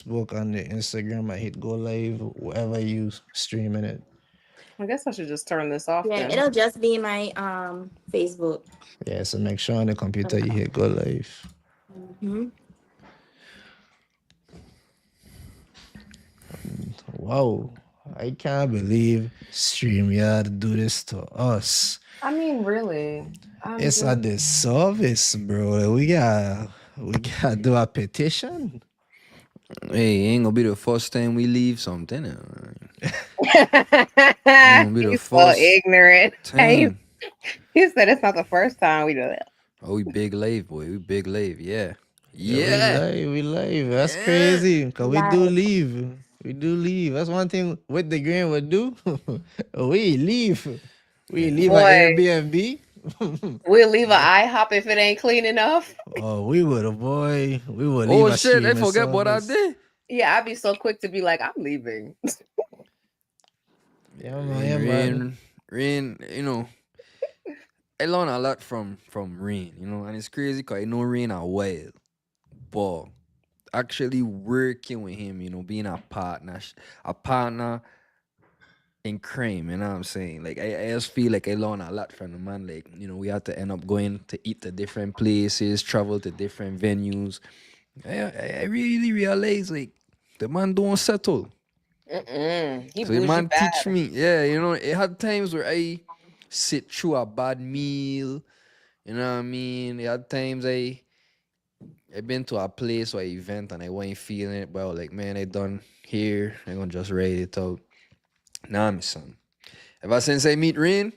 Facebook and the Instagram. I hit go live wherever you streaming it. I guess I should just turn this off Yeah, then. it'll just be my Facebook. Yeah, so make sure on the computer you hit go live. Mm-hmm. Wow, I can't believe StreamYard do this to us. I mean, really. I'm It's just at the service, bro. We gotta do a petition. Hey, ain't gonna be the first time we leave something. Ain't gonna be the He's so first ignorant. He time. said it's not the first time we do that. Oh, we big lave, boy. We big lave. Yeah. Yeah, we Yeah. live, we live. That's Yeah. crazy. Cause we do Live. leave. We do leave. That's one thing with the green would do. We leave. We Yeah. leave an Boy, Airbnb. we'll leave an IHOP if it ain't clean enough. Oh, we would, boy. We would leave Oh a shit, I streaming forget what I service. did. Yeah, I'd be so quick to be like, I'm leaving. Yeah, man. Rain, Yeah, man. rain, I learn a lot from rain, and it's crazy because I know rain a while. But actually working with him, being a partner in crime, you know what I'm saying? Like I just feel like I learn a lot from the man. Like, we had to end up going to eat to different places, travel to different venues. I really realize like the man don't settle. He So the bougie man teach bad. me, yeah, it had times where I sit through a bad meal, you know what I mean? It had times I been to a place or an event and I wasn't feeling it, but I was like, man, I done here. I'm gonna just write it out. Nah, my son. Ever since I meet Rain,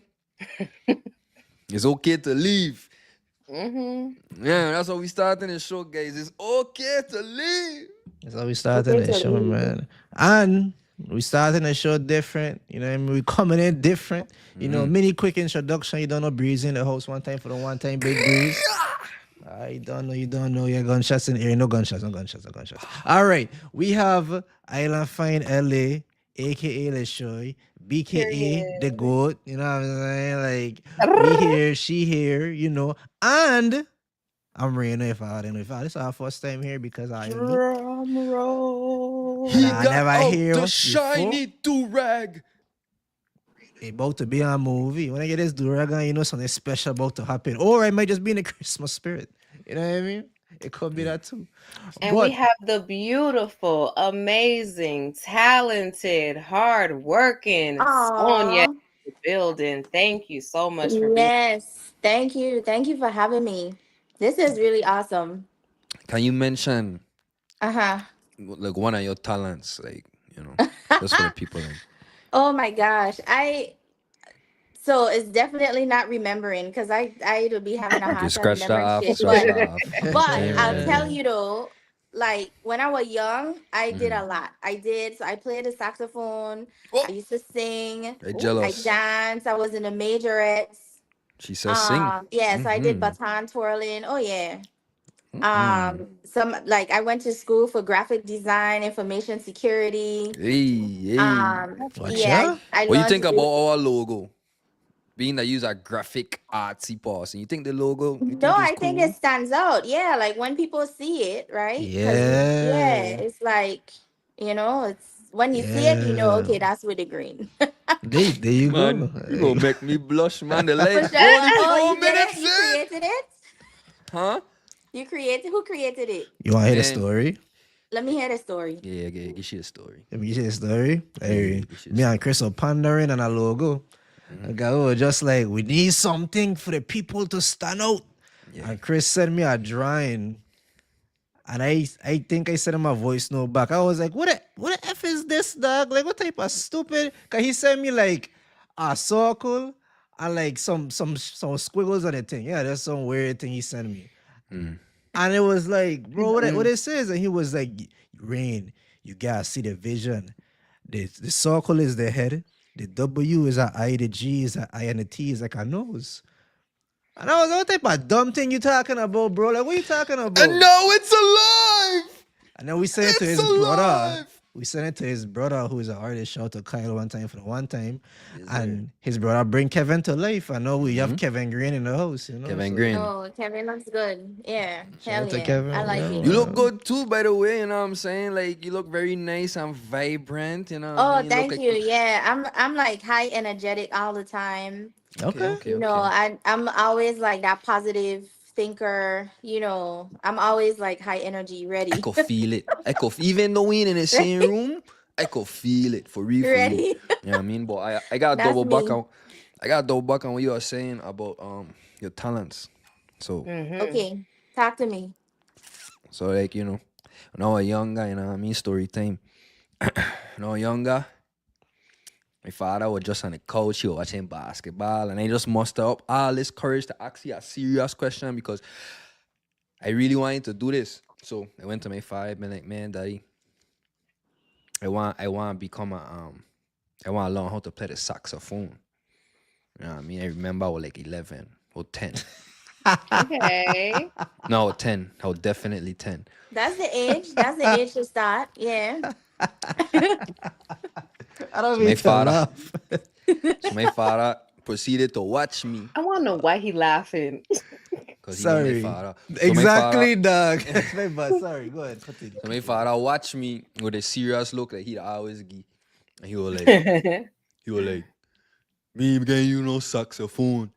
it's okay to leave. Yeah, that's how we starting the show, guys. It's okay to leave. That's how we starting Okay, the to show, leave. man. And we starting the show different. You know what I mean? We coming in different. Mini quick introduction. You don't know Breeze in the house one time for the one time Big Breeze. You don't know your gunshots in here. No gunshots, no gunshots, no gunshots. All right. We have Island Fine LA, aka Leshoy, BKA the Period. GOAT. You know what I'm saying? Like we here, she here, and I'm Reno if I this is our first time here because I am me. Drum And He roll. I got never out hear the us before. shiny do-rag. It about to be a movie. When I get this Duragan, something special about to happen. Or I might just be in the Christmas spirit. You know what I mean? It could be that too. And we But have the beautiful, amazing, talented, hardworking Sonia Aw. in the building. Thank you so much for being. Yes. Thank you. Thank you for having me. This is really awesome. Can you mention Uh-huh. like one of your talents, like, just for the people then? Oh my gosh. So it's definitely not remembering because I will be having a Okay, hard time scratch that remembering off, shit. scratch But that off. I'll tell Yeah. you though, like when I was young, I did Mhm. a lot. So I played the saxophone, I Oh, used to sing, I Ooh, I jealous. danced, I was in the majorettes. She says sing. Yeah, so I did Mm-hmm. baton twirling. Oh yeah. Mm-mm. Some like I went to school for graphic design, information security. Hey, hey. that's watch nice. Yeah, ya. I What you learned to think do. about our logo? Being that use a graphic artsy person, you think the logo, you No, think it's I think it cool? stands out. Yeah, like when people see it, right? Because yeah, Yeah. it's like it's when you see it, Yeah. okay, that's with the green. There you Man, go. you gonna make me blush, man. The For light sure. only Oh, you four did it? minutes You in. created it? Huh? You created Who created it? You want to hear the Man. story? Let me hear the story. Yeah, yeah, give you a story. Let me get you the story. Yeah, Hey, give you a me and story. Chris are pondering on a logo. Mm-hmm. I go, just like we need something for the people to stand out. Yeah. And Chris sent me a drawing. And I think I sent him a voice note back. I was like, what the F is this, dog? Like, what type of stupid? Cause he sent me like a circle and like some squiggles on the thing. Yeah, that's some weird thing he sent me. Mm. And it was like, bro, what it says? And he was like, Rain, you gotta see the vision. The circle is the head, the W is an eye, the G is an eye, and the T is like a nose. And I was like, what type of dumb thing you talking about, bro? Like, what you talking And about? now it's alive. And then we sent it to It's his brother. alive. We sent it to his brother, who is an artist. Shout out to Kyle one time for the one time, Yes, sir. and his brother bring Kevin to life. I know we have Mhm. Kevin Green in the house, you know. Kevin So Green. Oh, Kevin looks good. Yeah, shout hell out to yeah. I Kevin. like Yeah, it. You look man. good too, by the way. You know what I'm saying? Like you look very nice and vibrant. You know what I Oh, mean? Look thank like you. Yeah, I'm like high energetic all the time. okay, Okay. okay, You know, okay. I'm always like that positive thinker. You know, I'm always like high energy, I ready, could feel it. Even though we ain't in the same room, I could feel it for real, for real. ready. You know what I mean? But I got That's double back me. on. I got double back on what you were saying about your talents. So Mm-hmm. Okay, talk to me. like when I was younger, you know what I mean? Story time. When I was younger, my father was just on the couch, he was watching basketball, and I just muster up all this courage to ask you a serious question because I really wanted to do this. So I went to my father, been like, man, daddy, I want to become I want to learn how to play the saxophone. You know what I mean? I remember I was like 11 or 10. Okay. No, 10. I was definitely 10. That's the age. That's the age to start. Yeah. I don't So mean my to father, laugh. so my father proceeded to watch me I want to know why he laughing. because he know my Sorry. father. So my father, Exactly, Doug. That's my bad. Sorry. Go ahead. Continue. so my Continue. father watched me with a serious look that he'd always give. And That's he was like, me getting you no saxophone.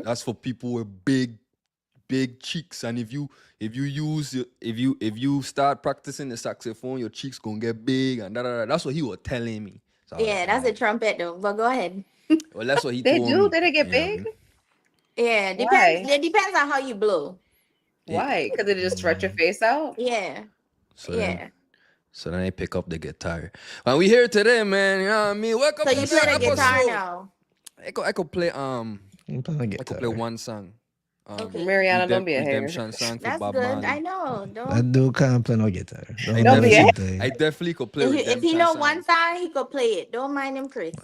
That's for people with big cheeks. And if you start practicing the saxophone, your cheeks gonna get big and da da da. That's what he was telling me. So I was like, Yeah, all that's a right. trumpet though. But go ahead. Well, that's what he they told do. me. Did they get You know what I big? mean? Yeah, depends. Why? It depends on how you blow. Why? Because it just stretch your Mm. face out? Yeah, So then, yeah. so then I pick up the guitar. And we here today, man. You know what I mean? Welcome So to you play the the guitar episode. now. I could play I'm playing a I could play guitar. one song. Okay, Mariana, don't be a hater. Redemption song for that's Bob good. I Marley. know. That Don't. dude can't play no guitar. I Don't Don't never be a say hater. definitely die. I definitely could play If he redemption know one songs. song, he could play it. Don't mind him, Chris.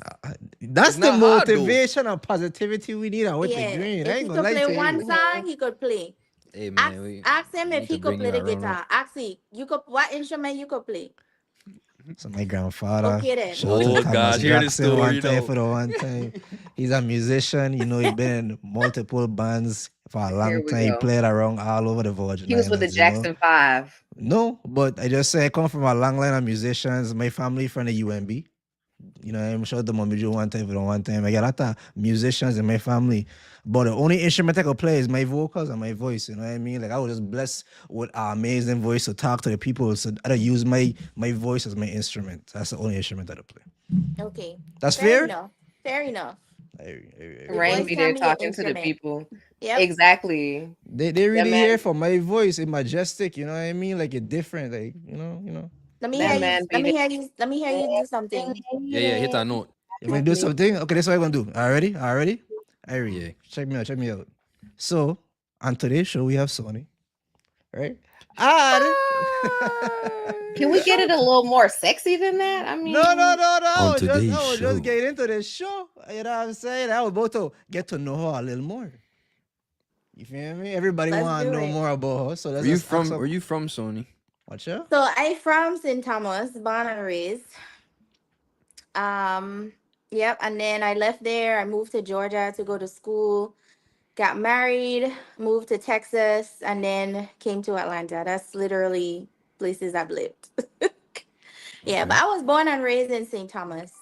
That's It's the not hard though. motivation and positivity we need with the Yeah, green. I if ain't he gonna could lie play to one you. Mhm. song, he could play. Hey Ask, man, ask him we if need to he could bring play you the around. guitar. Ask he, you could what instrument you could play. So my grandfather, Okay then. shout out to Oh Thomas gosh, hear the Jackson one story time now. for the one time. He's a musician, you know, he been in multiple bands for a Here long we time. He go. played around all over the Virgin He was with the Islands, you know. Jackson Five. No, but I just say I come from a long line of musicians. My family from the UMB. You know, I'm sure the mommy one time for the one time. I got a lot of musicians in my family. But the only instrument I could play is my vocals and my voice. You know what I mean? Like I was just blessed with an amazing voice to talk to the people. So I use my voice as my instrument. That's the only instrument I play. Okay, That's fair fair? enough. Fair enough. I The Rain voice be can there be an talking to the instrument. people. Yep. Exactly. They That really man, here for my voice. It's majestic, you know what I mean? Like it's different. Like, you know. Let me that hear So you. man Let be me there. hear you. Let me hear you do something. Yeah, hit that note. you want to do something? Okay, that's what I'm gonna do. Already? Already? Alright. Yeah. Check me out, check me out. So on today's show we have Sonii, right? And Can we get it a little more sexy than that? I no, no, mean, no, no. On I today's was just show. getting into the show. You know what I'm saying? I was about to get to know her a little more. You feel me? Everybody Let's want to do know it. more about her. So Where let's you just ask from? her. Where you from, Sony? Watch out. So I from St. Thomas, born and raised. Um, yep. And then I left there. I moved to Georgia to go to school. Got married, moved to Texas, and then came to Atlanta. That's literally places I've lived. Yeah, but Okay. I was born and raised in St. Thomas.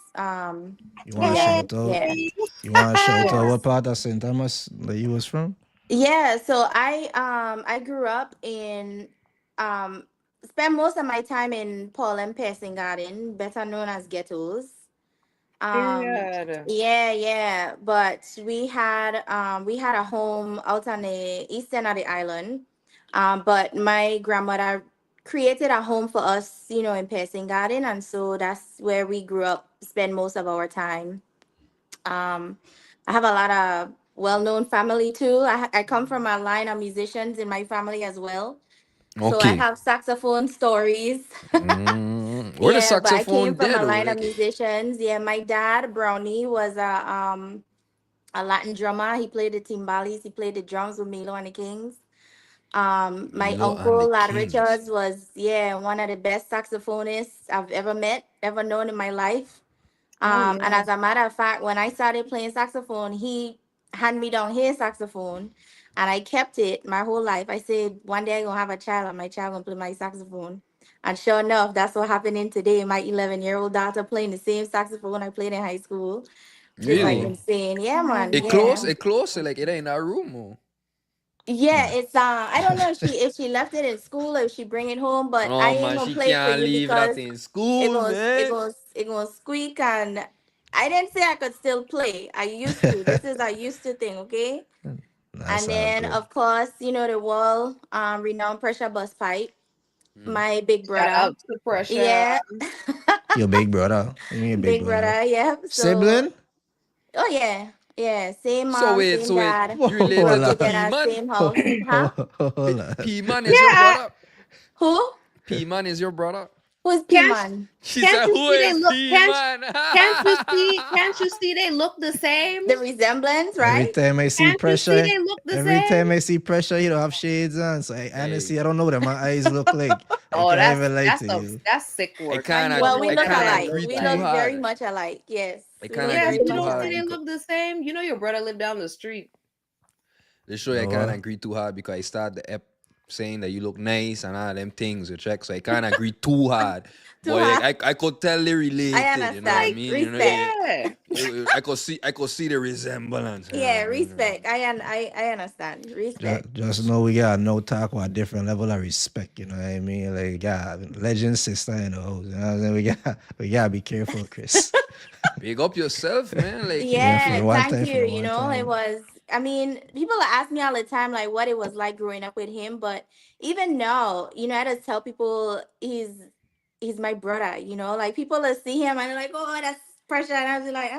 You want to hey, shout out? Yeah. You want to shout out Yes. what part of St. Thomas that you was from? Yeah, so I grew up in spent most of my time in Paul and Passing Garden, better known as ghettos. period. Yeah, yeah, but we had a home out on the eastern of the island. But my grandmother created a home for us, you know, in Passing Garden, and so that's where we grew up, spend most of our time. Um, I have a lot of well-known family too. I come from a line of musicians in my family as well. So I Okay. have saxophone stories. Where the Yeah, but I came saxophone from dead a though? line of Like, musicians. Yeah, my dad, Brownie, was a Latin drummer. He played the timbales, he played the drums with Milo and the Kings. My Milo and the uncle Lad Kings. Richards was, yeah, one of the best saxophonists I've ever met, ever known in my life. Oh And yeah. as a matter of fact, when I started playing saxophone, he handed me down his saxophone and I kept it my whole life. I said, one day I'm going to have a child and my child going to play my saxophone. And sure enough, that's what happening today. My 11-year-old daughter playing the same saxophone I played in high school. It's like Really? Oh, insane. Yeah, man. nice. It close, Yeah. it close, like it ain't that room. Oh. Yeah, Yeah. it's I don't know if she left it in school or if she bring it home, but I Oh ain't man, gonna she play for can't you leave that because in school, man. it goes squeak and I didn't say I could still play. I used to. This is a used to thing, okay? That's And all then good. of course, the wall renowned pressure bus pipe, Mm. my big Shout brother. out to Pressure. Yeah. Your big brother. You mean your big Big brother? brother, yeah. So Sibling? oh yeah. Yeah. Same So mom, wait, same so wait, dad. you Grew Hold up related to on. P together, Man? same house. Huh? Hold on. P Man is your Yeah. brother. Who? P Man is your brother. Who's P Can't man? She can't said, you "Who see they is look? P Man?" Can't you see they look the same? The resemblance, Every right? time I see Can't you see pressure, they look the every same? time I see pressure, you don't have shades on. So I Hey, honestly, I don't know what my eyes look like. I Oh, can't even lie to you. that's sick I work. How can't you don't Well, know we I what look that can't man alike. look agree We too look like? very hard. much alike. Yes, I we can't look Yeah, agree very so you much too don't see hard they alike. because look the same. You know your brother lived down the street. they show you I No, can't agree too hard because I start the ep saying that you look nice and all them things you check. So I can't agree too hard. Too But hard. like, I could tell they I related, you know what I Like, understand. mean? You know, Respect. yeah. I could see the resemblance, you know what Yeah, I mean? respect. I understand. Respect. just know we got no talk with a different level of respect. You know what I mean? Like, yeah, legend sister in the house. You know what I'm saying? We gotta be careful, Chris. Big up yourself, man. Like, Yeah, for Yeah, the one thank time, for you. the one It time. was. I mean, people ask me all the time like what it was like growing up with him, but even now, I just tell people he's my brother. Like people will see him and they're like, oh, that's pressure, and I'll be like,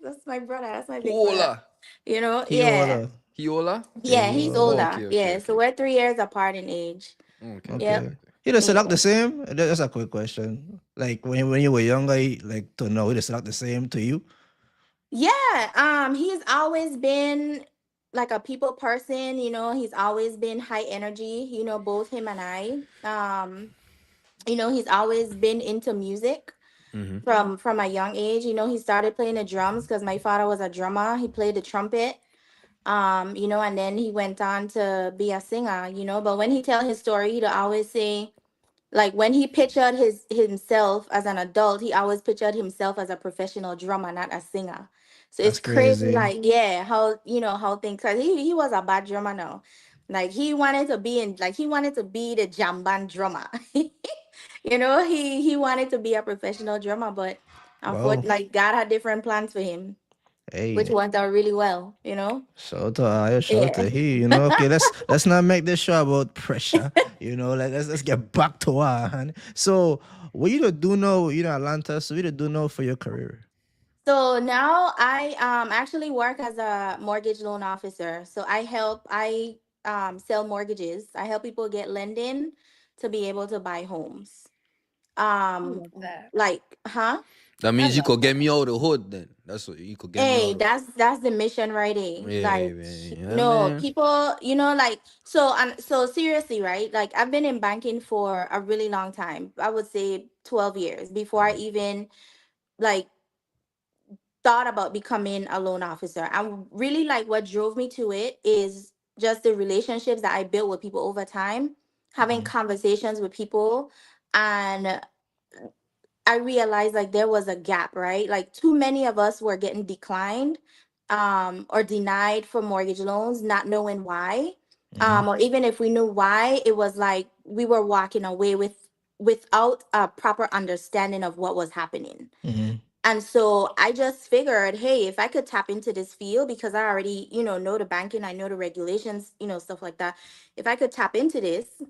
that's my brother. That's my big brother. Hola. He Yeah. older. Hiola? Yeah, Yeah, he he's older. Oh, older. okay, okay, Yeah, so okay. we're 3 years apart in age. Okay, okay, Yep. Okay. okay. He just Yeah. look the same. That's a quick question. Like when you were younger, like to know he just look the same to you. Yeah. He's always been like a people person, he's always been high energy, both him and I. He's always been into music Mm-hmm. from a young age. He started playing the drums because my father was a drummer. He played the trumpet. And then he went on to be a singer, but when he tell his story, he'd always say, like when he pictured himself as an adult, he always pictured himself as a professional drummer, not a singer. So it's That's crazy, crazy. like yeah, how how things. Cause he was a bad drummer now, like he wanted to be the jam band drummer. He wanted to be a professional drummer, but Wow. unfortunately, like God had different plans for him, which Hey. worked out really well. Shout out, shout Yeah. to he. Okay, let's not make this show about pressure. Like let's get back to our hand. So what you do know, Atlanta, so you do know for your career. So now I actually work as a mortgage loan officer. So I sell mortgages. I help people get lending to be able to buy homes. I Um love that. like, huh? That I means you love could get me out of the hood then. That's what you could get me Hey, out of. that's the mission right there. Yeah, Like, man. Yeah, no, man. people, like so seriously, right? Like I've been in banking for a really long time. I would say 12 years before I even like thought about becoming a loan officer. And really like what drove me to it is just the relationships that I built with people over time, having Mhm. conversations with people. And I realized like there was a gap, right? Like too many of us were getting declined or denied for mortgage loans, not knowing why. Mhm. Or even if we knew why, it was like we were walking away without a proper understanding of what was happening. Mhm. And so I just figured, hey, if I could tap into this field because I already, know the banking, I know the regulations, stuff like that. If I could tap into this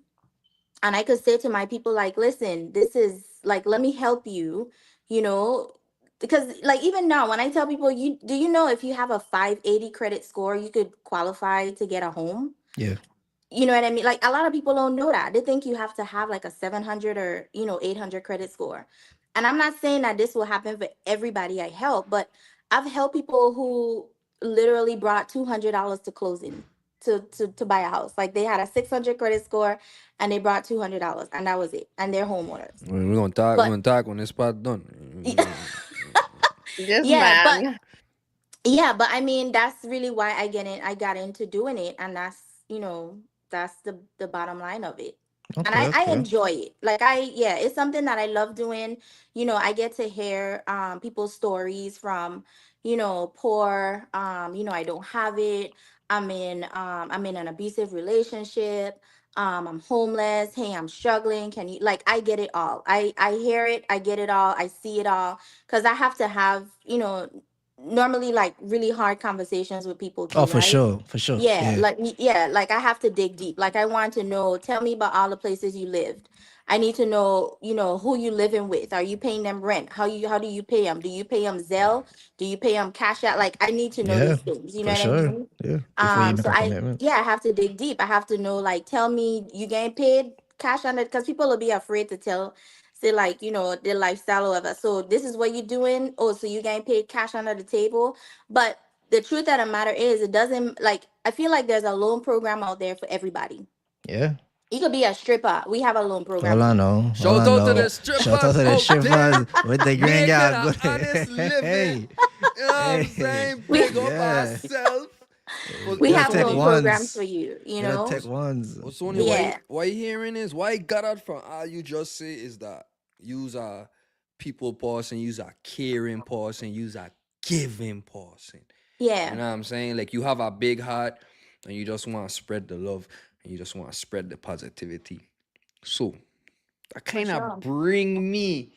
and I could say to my people, like, listen, this is like, let me help you, you know, because like even now when I tell people, you know if you have a 580 credit score, you could qualify to get a home? Yeah. You know what I mean? Like a lot of people don't know that. They think you have to have like a 700 or, 800 credit score. And I'm not saying that this will happen for everybody I help, but I've helped people who literally brought $200 to closing. to buy a house. Like they had a 600 credit score, and they brought $200, and that was it. And they're homeowners. We're gonna talk. We're But gonna talk when this part done. This yeah, but man. yeah, but I mean that's really why I got into doing it, and that's that's the bottom line of it. And Okay, I okay. enjoy it. Like yeah, it's something that I love doing. I get to hear people's stories from, poor, I don't have it. I'm in an abusive relationship. I'm homeless. Hey, I'm struggling. Can you, like, I get it all. I hear it, I get it all, I see it all. Cause I have to have, normally like really hard conversations with people Oh, too, for right? sure, for sure. Yeah, Yeah, like yeah, like I have to dig deep. Like I want to know, tell me about all the places you lived. I need to know, who you living with. Are you paying them rent? How do you pay them? Do you pay them Zelle? Do you pay them cash out? Like I need to know yeah, these things. You know for what I sure. mean? Yeah, before you make So a I commitment. yeah, I have to dig deep. I have to know, like, tell me you getting paid cash on it, because people will be afraid to tell, say, like, their lifestyle or whatever. So this is what you're doing. Oh, so you getting paid cash under the table. But the truth of the matter is, it doesn't, like, I feel like there's a loan program out there for everybody. Yeah. You could be a stripper. We have a loan program All for I you. know, all Shout I out to know. Yeah. the Shout out strippers to the out there strippers with the green making girl. an Good. honest living. Hey, You know what I'm hey, saying? We Big up yeah. ourselves. But we They but don't have take loan Sonny, programs for ones. you, They don't take ones. but Sonny, Yeah. Yeah. why you hearing is why I got out from all you just say is that use a people person, use a caring person, use a giving person. You Yeah. know what I'm saying? Like you have a big heart and you just want to spread the love and you just want to spread the positivity. So that For kind of sure. bring me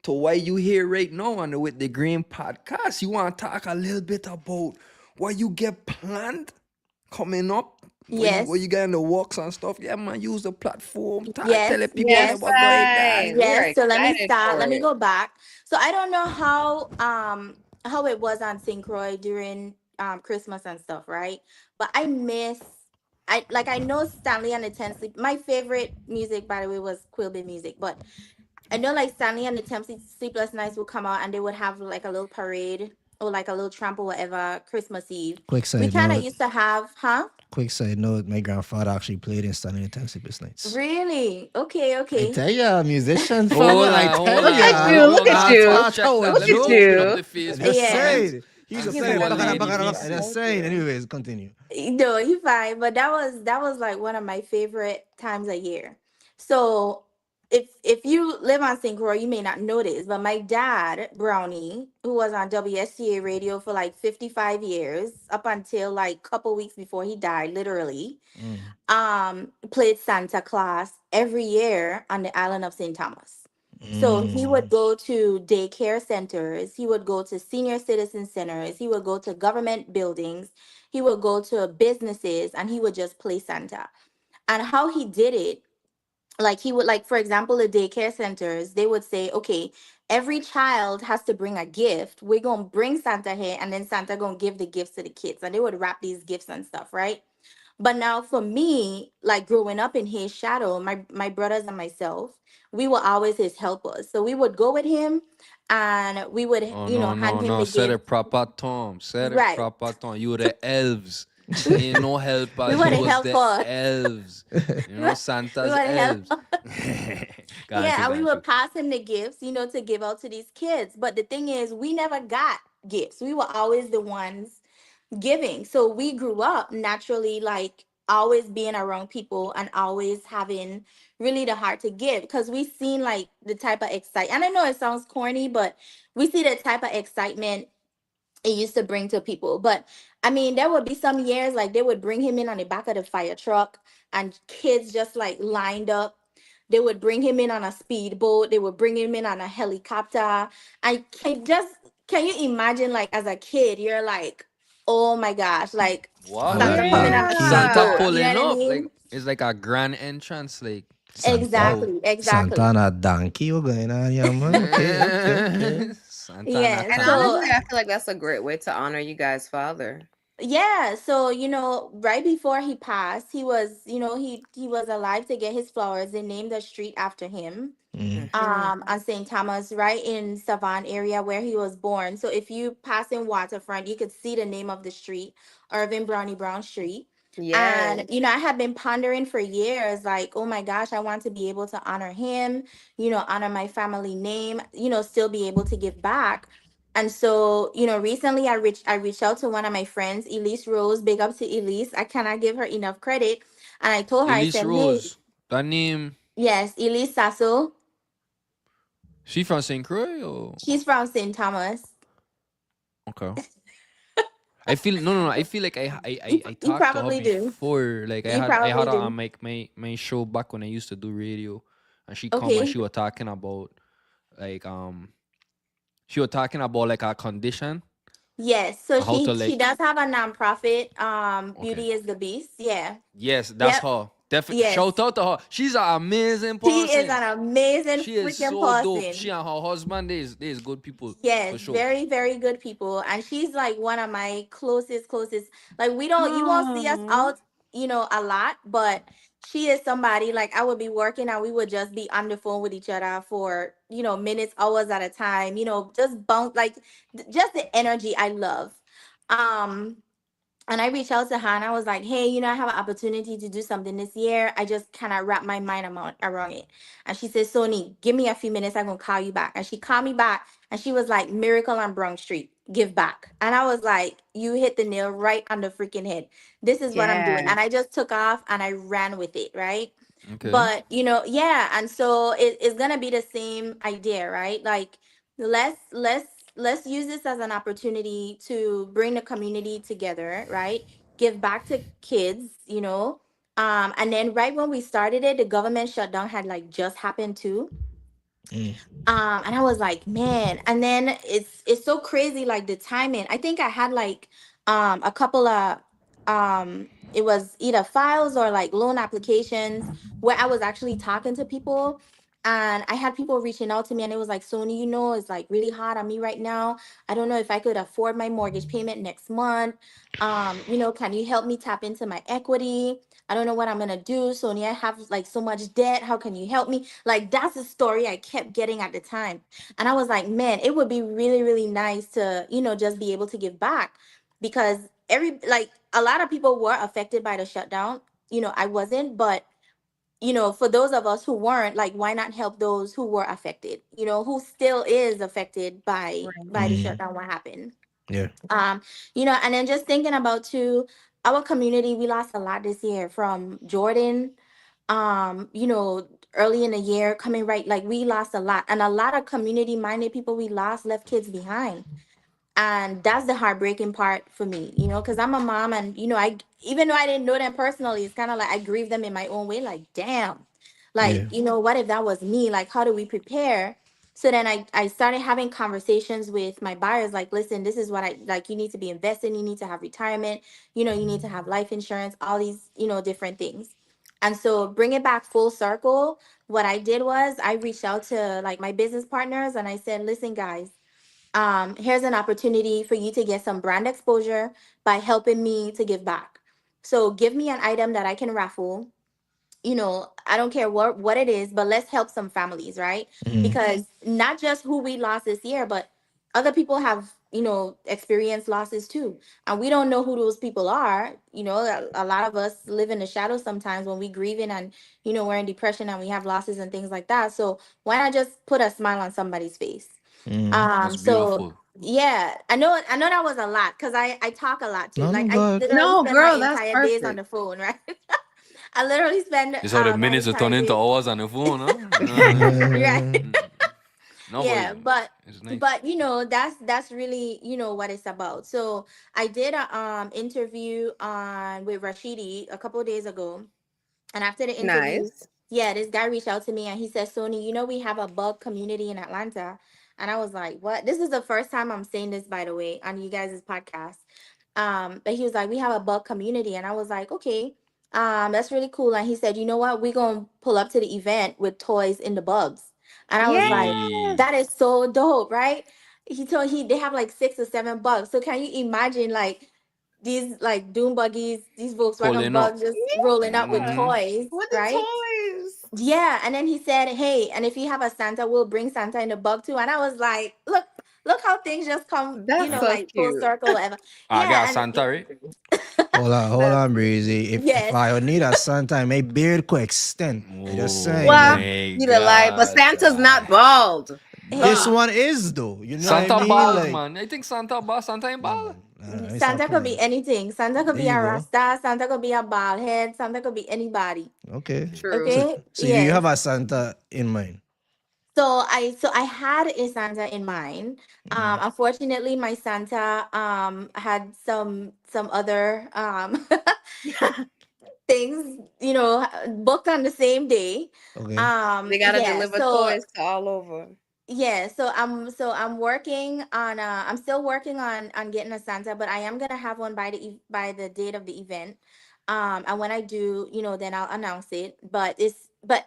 to why you here right now on the With the Green podcast. You want to talk a little bit about what you get planned coming up? What you Yes. got in the works and stuff? Yeah, man, use the platform. Tell the Yes. people Yes, that Yes. what going on. right. We are Yes, so let me excited start. for Let me it. go back. So I don't know how it was on St. Croix during Christmas and stuff, right? But I know Stanley and the Ten Sleep. My favorite music, by the way, was Quilby music. But I know like Stanley and the Sleepless Nights would come out, and they would have like a little parade or like a little tramp or whatever Christmas Eve. Quick We side kind of note. used to have, huh? Quick side note. My grandfather actually played in Stanley and Ten Sleepless Nights. Really? Okay, I okay. tell ya, musician Hold family. I on, tell hold Look on, at hold ya. you. on, Look hold at on. I you. Fact thought I check that. told Look Let me at you. open up you. the I just Facebook Yeah. comments saying. He's and a see fan. what Back Lady up. B I just said. saying. Anyways, continue. No, you fine. But that was like one of my favorite times a year. So if you live on St. Croix, you may not know this, but my dad, Brownie, who was on WSTA radio for like 55 years, up until like couple weeks before he died, literally, Mm. played Santa Claus every year on the island of St. Thomas. So he would Mm. go to daycare centers, he would go to senior citizen centers, he would go to government buildings, he would go to businesses, and he would just play Santa. And how he did it, like he would, like, for example, the daycare centers, they would say, okay, every child has to bring a gift. We're gonna bring Santa here, and then Santa gonna give the gifts to the kids. And they would wrap these gifts and stuff, right? But now for me, like growing up in his shadow, my brothers and myself, we were always his helpers. So we would go with him, and we would, Oh no, hand no, him no. the Set gift. it proper Tom. Set it Right. proper Tom. You were the elves. Ain't no We helpers. were You the was the helpers. elves. You We know, were, we Santa's were the elves. helpers. Go on, Yeah, shoot, and go we on, would shoot. pass him the gifts, to give out to these kids. But the thing is, we never got gifts. We were always the ones giving. So we grew up naturally, like always being around people and always having really the heart to give, because we seen like the type of excite. And I know it sounds corny, but we see the type of excitement it used to bring to people. But I mean, there would be some years like they would bring him in on the back of the fire truck, and kids just like lined up. They would bring him in on a speedboat. They would bring him in on a helicopter. I can you imagine, like, as a kid, you're like, oh my gosh, like What? What you Santa coming mean? on a Santa Yeah. speedboat. You know pulling what I up. Like mean? it's like a grand entrance. Like, Santa. wow. Exactly, exactly. Santana donkey. What going on, yeah, man? Okay, okay, okay. Santana Yeah. And So honestly, Tana. I feel like that's a great way to honor you guys' father. yeah, so right before he passed, he was, he was alive to get his flowers. They named a street after him, Mm. Hmm. on St. Thomas, right in Savon area where he was born. So if you pass in Waterfront, you could see the name of the street, Irving Brownie Brown Street. And, Yes. I had been pondering for years, like, oh my gosh, I want to be able to honor him, honor my family name, still be able to give back. And so, recently I reached out to one of my friends, Elise Rose. Big up to Elise. I cannot give her enough credit. And I told her, I Elise said, hey, Rose. That name. yes, Elise Sasso. She from St. Croix or She's from St. Thomas. okay. I feel no. I feel like I You talked to her probably do. before. Like You I had probably her on do. my show back when I used to do radio, and she come and Okay. she was talking about like she was talking about like her condition, Yes. So how to she like does have a nonprofit, okay. Beauty is the Beast. Yeah. Yes, that's Yep. her. Definitely Yes. shout out to her. She's an amazing She is person. an amazing She is freaking so dope. She person. and her husband, they is good people Yes, for sure. very, very good people. And she's like one of my closest. Like you won't see us Aw. out, a lot, but she is somebody like I would be working and we would just be on the phone with each other for, minutes, hours at a time, just bounce like just the energy I love. Um, and I reached out to her and I was like, hey, I have an opportunity to do something this year. I just cannot wrap my mind around it. And she said, Sonii, give me a few minutes. I'm going to call you back. And she called me back and she was like, Miracle on Brown Street, give back. And I was like, you hit the nail right on the freaking head. This is what I'm doing. Yes. And I just took off and I ran with it. Right. Okay. But, yeah. And so it's going to be the same idea, right? Like, let's use this as an opportunity to bring the community together, right? Give back to kids, and then right when we started it, the government shutdown had like just happened too. Mm. And I was like, man. And then it's so crazy, like the timing. I think I had like a couple of it was either files or like loan applications where I was actually talking to people. And I had people reaching out to me and it was like, Sony, it's like really hard on me right now. I don't know if I could afford my mortgage payment next month. Can you help me tap into my equity? I don't know what I'm gonna do. Sony, I have like so much debt. How can you help me? Like that's the story I kept getting at the time. And I was like, man, it would be really, really nice to, just be able to give back because a lot of people were affected by the shutdown. I wasn't, but for those of us who weren't, like, why not help those who were affected, who still is affected by the Right. Mm. shutdown, what happened. Yeah. um and then just thinking about too our community, we lost a lot this year from Jordan. Early in the year coming, right, like we lost a lot, and a lot of community minded people we lost left kids behind. And that's the heartbreaking part for me, because I'm a mom, and I, even though I didn't know them personally, it's kind of like I grieve them in my own way, like damn, like, Yeah. what if that was me, like how do we prepare? So then I started having conversations with my buyers, like, listen, this is what I like, you need to be investing, you need to have retirement, you need to have life insurance, all these, different things. And so bring it back full circle, what I did was I reached out to like my business partners and I said, listen guys, here's an opportunity for you to get some brand exposure by helping me to give back. So give me an item that I can raffle. I don't care what it is, but let's help some families, right? Mm. Because not just who we lost this year, but other people have, experienced losses too. And we don't know who those people are. A lot of us live in the shadows sometimes when we grieving and, we're in depression and we have losses and things like that. So why not just put a smile on somebody's face? Mm. That's So beautiful. yeah, I know that was a lot because I talk a lot too. No, no, Like I God. literally No, spend my girl, that's entire days on perfect. the phone, right? I literally spend It's how the my minutes are entire turned into day. hours on the phone, Right. huh? No, but Yeah, but it's nice. that's really what it's about. So I did a interview on with Rashidi a couple of days ago. And after the interview, Nice. yeah, this guy reached out to me and he said, Sony, we have a bug community in Atlanta. And I was like, what? This is the first time I'm saying this, by the way, on you guys' podcast. But he was like, we have a bug community. And I was like, okay, that's really cool. And he said, you know what? We're going to pull up to the event with toys in the bugs. And I was like, Hey, Yes. that is so dope, right? They have like 6 or 7 bugs. So can you imagine like these like doom buggies, these Volkswagen pulling up. bugs just rolling up with Yeah. Mm-hmm. toys, With the right? toys. Yeah. And then he said, hey, and if you have a Santa, we'll bring Santa in the bug too. And I was like, look how things just come, That's so like full cute. circle, whatever. I got Yeah. Santa, right? Hold That's on, Breezy. If Yes. I need a Santa, my beard could extend. I just Oh saying, well, like my you the lie, but God. Santa's not bald. this Hey, one is though. You know what I Santa mean? Balls, Like, man. I think Santa Ball, Santa and nah, Ball. man, nah, it's not Santa could be playing. anything. Santa could There be you a go. Rasta. Santa could be a bald head. Santa could be anybody. Okay. True. So, Okay. so you Yes. have a Santa in mind. So I had a Santa in mind. Mm. Unfortunately, my Santa had some other things, booked on the same day. Okay. They gotta Yeah. deliver So toys to all over. yeah, so I'm working on I'm still working on getting a Santa, but I am gonna have one by the date of the event. And when I do, then I'll announce it. But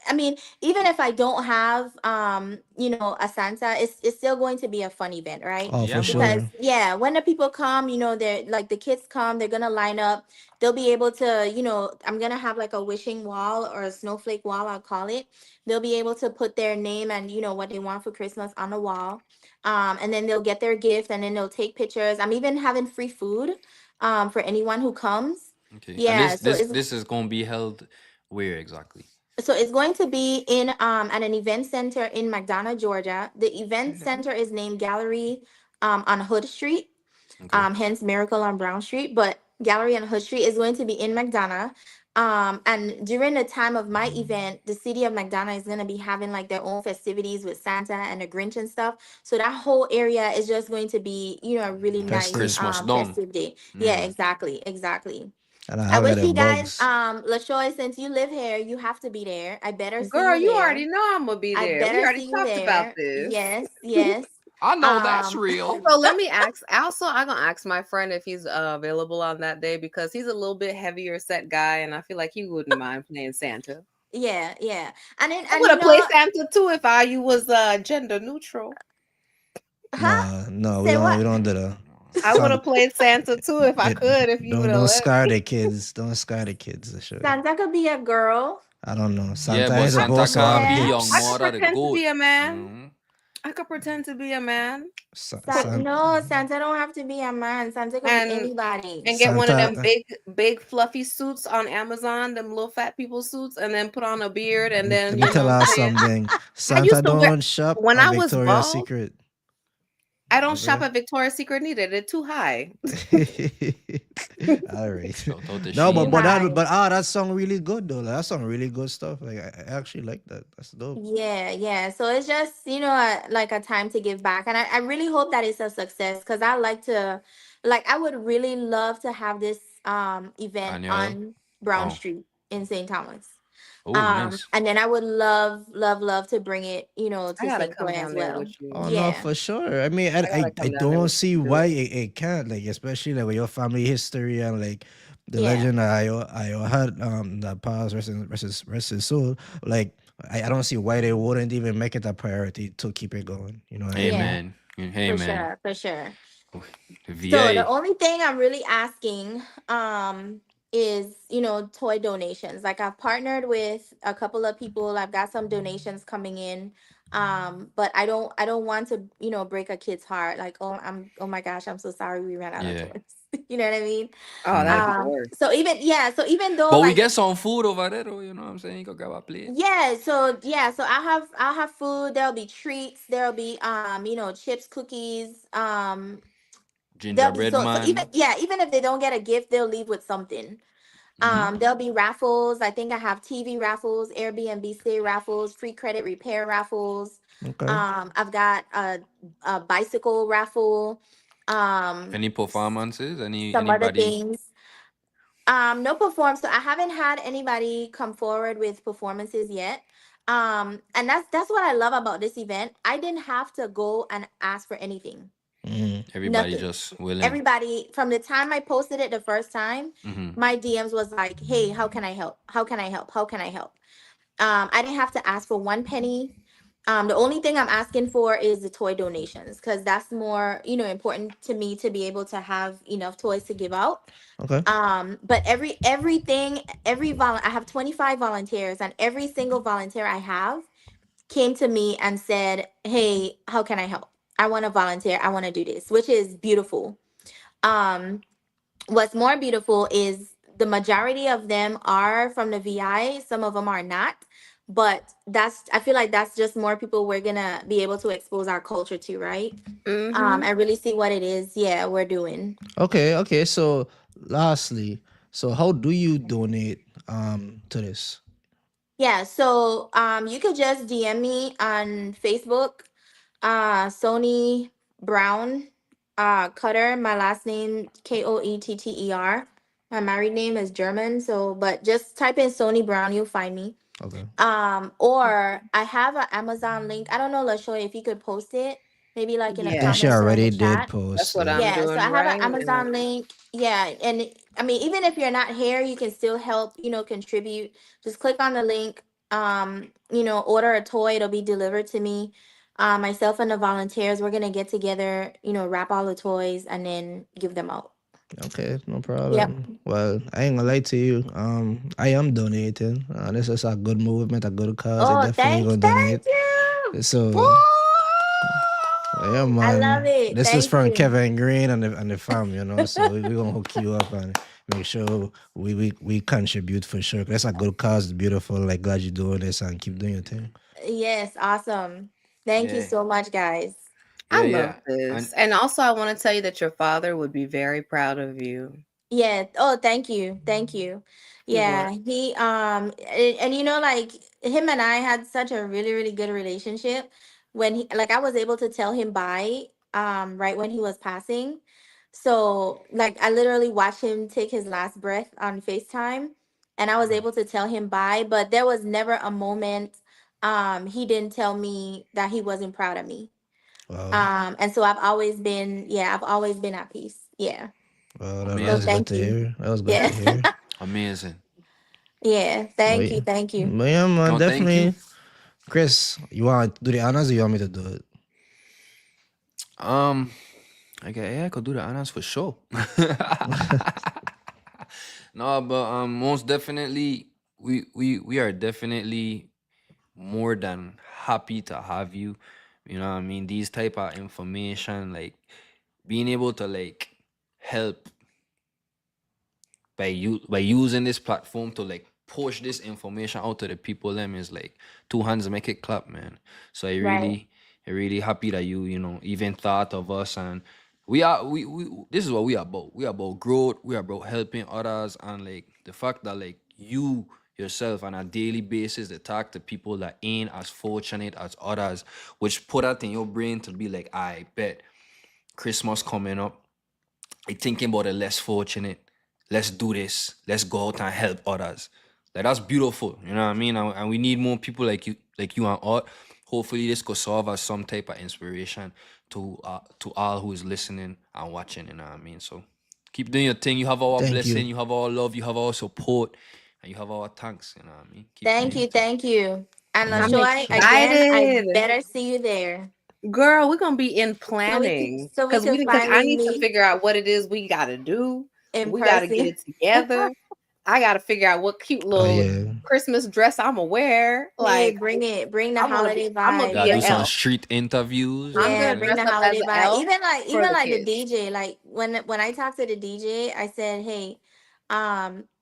I mean, even if I don't have a Santa, it's still going to be a fun event, right? Oh, for Yeah, man. Because sure. yeah, when the people come, they're like the kids come, they're gonna line up. They'll be able to, I'm gonna have like a wishing wall or a snowflake wall, I'll call it. They'll be able to put their name and what they want for Christmas on the wall. And then they'll get their gift and then they'll take pictures. I'm even having free food for anyone who comes. Okay. And Yeah, this so this it's this is gonna be held where exactly? so it's going to be in at an event center in McDonough, Georgia. The event Mhm. center is named Gallery on Hood Street, Okay. hence Miracle on Brown Street. But Gallery on Hood Street is going to be in McDonough. And during the time of my event, the city of McDonough is going to be having like their own festivities with Santa and the Grinch and stuff. So that whole area is just going to be, a really Like nice Festive. Christmas done. festive day. Yeah, Yeah. exactly, exactly. And I I have wish it you at guys, bugs. LaShoy, since you live here, you have to be there. I better see Girl, you you there. already know I'm gonna be I there. We better already see you talked about there. this. Yes, yes. I know that's Um, real. So let me ask. Also, I'm gonna ask my friend if he's available on that day because he's a little bit heavier set guy, and I feel like he wouldn't mind playing Santa. yeah, yeah. And then I and would have played Santa too if you was gender neutral. huh? No, no, we Say don't. what? We don't do that. I would have Son, played Santa too if I it, could, if you would have don't let scare me. the kids. Don't scare the kids. Sure. Santa could be a girl. I don't know. Yeah, Santa but is I Santa could supposed to do can't have be that. young I could gifts. mother the pretend to goat. be a man. Mhm. I could pretend to be a man No, Santa don't have to be a man. Santa could be and anybody. get one of Santa. them big fluffy suits on Amazon, them little fat people suits, and then put on a beard and Let then me you tell know what her I'm saying. something. I Santa used to wear don't shop when at I was Victoria's bald. Secret. I don't shop Okay. at Victoria's Secret neither. They're too high. All right. Shout out to No, Too but Sheen. high. that song really good though. Like, that song really good stuff. Like I actually like that. That's dope. Yeah, yeah. So it's just, like a time to give back. And I really hope that it's a success because I would really love to have this event Annuel. on Brown Oh. Street in St. Thomas. Oh, nice. And then I would love, love, love to bring it, I to gotta St. Croix come as down there well. with you. Oh no, Yeah. for sure. I mean, I gotta I come down there don't with see you to do why it. it can't. Like especially like with your family history and like the Yeah. legend that I had that passed rest his soul. Like I don't see why they wouldn't even make it a priority to keep it going. You know what I mean? Yeah. Amen. For Amen. sure. For sure. So the VA. only thing I'm really asking is, toy donations. Like I've partnered with a couple of people. I've got some donations coming in. But I don't want to, break a kid's heart. Like, oh my gosh, I'm so sorry we ran out of Yeah. toys. You know what I mean? Oh, that'd Hmm. be the worst. So even though But we like get some food over there, though. You know what I'm saying? You can grab a plate. so I'll have food, there'll be treats, there'll be chips, cookies, they'll be Gingerbread so even man. yeah, even if they don't get a gift, they'll leave with something. Hmm. There'll be raffles. I think I have TV raffles, Airbnb stay raffles, free credit repair raffles. Okay. I've got a bicycle raffle. Um, Any s- performances? some other Anybody? things. No perform. So I haven't had anybody come forward with performances yet. And that's what I love about this event. I didn't have to go and ask for anything. Mm. Everybody Nothing. just willing. Everybody from the time I posted it the first time, Hmm. my DMs was like, "Hey, how can I help? How can I help? How can I help?" I didn't have to ask for one penny. The only thing I'm asking for is the toy donations because that's more, important to me to be able to have enough toys to give out. Okay. But I have 25 volunteers, and every single volunteer I have came to me and said, "Hey, how can I help? I want to volunteer. I want to do this," which is beautiful. Um, what's more beautiful is the majority of them are from the VI. Some of them are not. But that's I feel like that's just more people we're gonna be able to expose our culture to, right? Mm-hmm. And really see what it is, yeah, we're doing. Okay. So lastly, so how do you donate to this? Yeah, so you could just DM me on Facebook, Sonii Brown, Cutter. My last name Koetter. My married name is German, so but just type in Sonii Brown, you'll find me. Okay. Or I have an Amazon link. I don't know, LaShoy, if you could post it, maybe like in I the think she Yes, comments or in the already did chat. that's post what it. I'm Yeah, so doing I have an right now. Amazon link. Yeah, and I mean, even if you're not here, you can still help, contribute. Just click on the link, order a toy, it'll be delivered to me. Myself and the volunteers, we're gonna get together, wrap all the toys and then give them out. Okay, no Yep. problem. Well, I ain't gonna lie to you. I am donating. This is a good movement, a good cause. I Oh, definitely gonna thank donate. you. So Woo! yeah, I love man. it. This is Thank from you. Kevin Green and the fam, you know. So we gonna hook you up and make sure we contribute for sure. That's a good cause. It's beautiful. Like glad you're doing this and keep doing your thing. Yes, awesome. Thank you Yeah, so much, guys. I yeah, love yeah. And this. And also, I want to tell you that your father would be very proud of you. Yeah. Oh, thank you. Thank you. He would. Yeah. He and like him and I had such a really, really good relationship when I was able to tell him bye right when he was passing. So like I literally watched him take his last breath on FaceTime and I was able to tell him bye, but there was never a moment he didn't tell me that he wasn't proud of me. Wow. And so I've always been at peace. Yeah. Well, that So was amazing, good thank to you. hear. That was good Yeah. to hear. amazing. Yeah. But Thank yeah, you. Thank you. but yeah, man, No, thank you. definitely. Chris, you want to do the honors or you want me to do it? Um, yeah, I could do the honors for sure. No, but most definitely, we are definitely more than happy to have you. You know what I mean? These type of information, like being able to like help by using this platform to like push this information out to the people, them is like two hands make it clap, man. So Right. I really happy that you know even thought of us. And we this is what we are about. We are about growth, we are about helping others. And like the fact that like you yourself on a daily basis they talk to people that ain't as fortunate as others, which put that in your brain to be like, I bet Christmas coming up, I thinking about the less fortunate. Let's do this. Let's go out and help others. Like that's beautiful. You know what I mean? And we need more people like you and Art. Hopefully, this could serve as some type of inspiration to all who is listening and watching. You know what I mean? So keep doing your thing. You have our Thank you. blessing. You have our love. You have our support, and you have our thanks. You know what I mean? Keep doing Thank your you. thing. Thank you. And Yeah, I'm Lashoy, sure. again, I excited. better see you there. Girl, we're gonna be in So we can planning so we can because I finally need to meet figure out what it is we gotta do. in We gotta get person. it together. I gotta figure out what cute Oh little yeah. Christmas dress I'ma wear. Hey, Like bring it. Bring the I wanna holiday I'm gonna We vibe. be gotta an do some Yeah. elf. street interviews. You know I'm what I Yeah, gonna bring dress the mean? up as holiday an vibe. elf Even for the like the kids. DJ. Like when I talked to the DJ, I said, "Hey,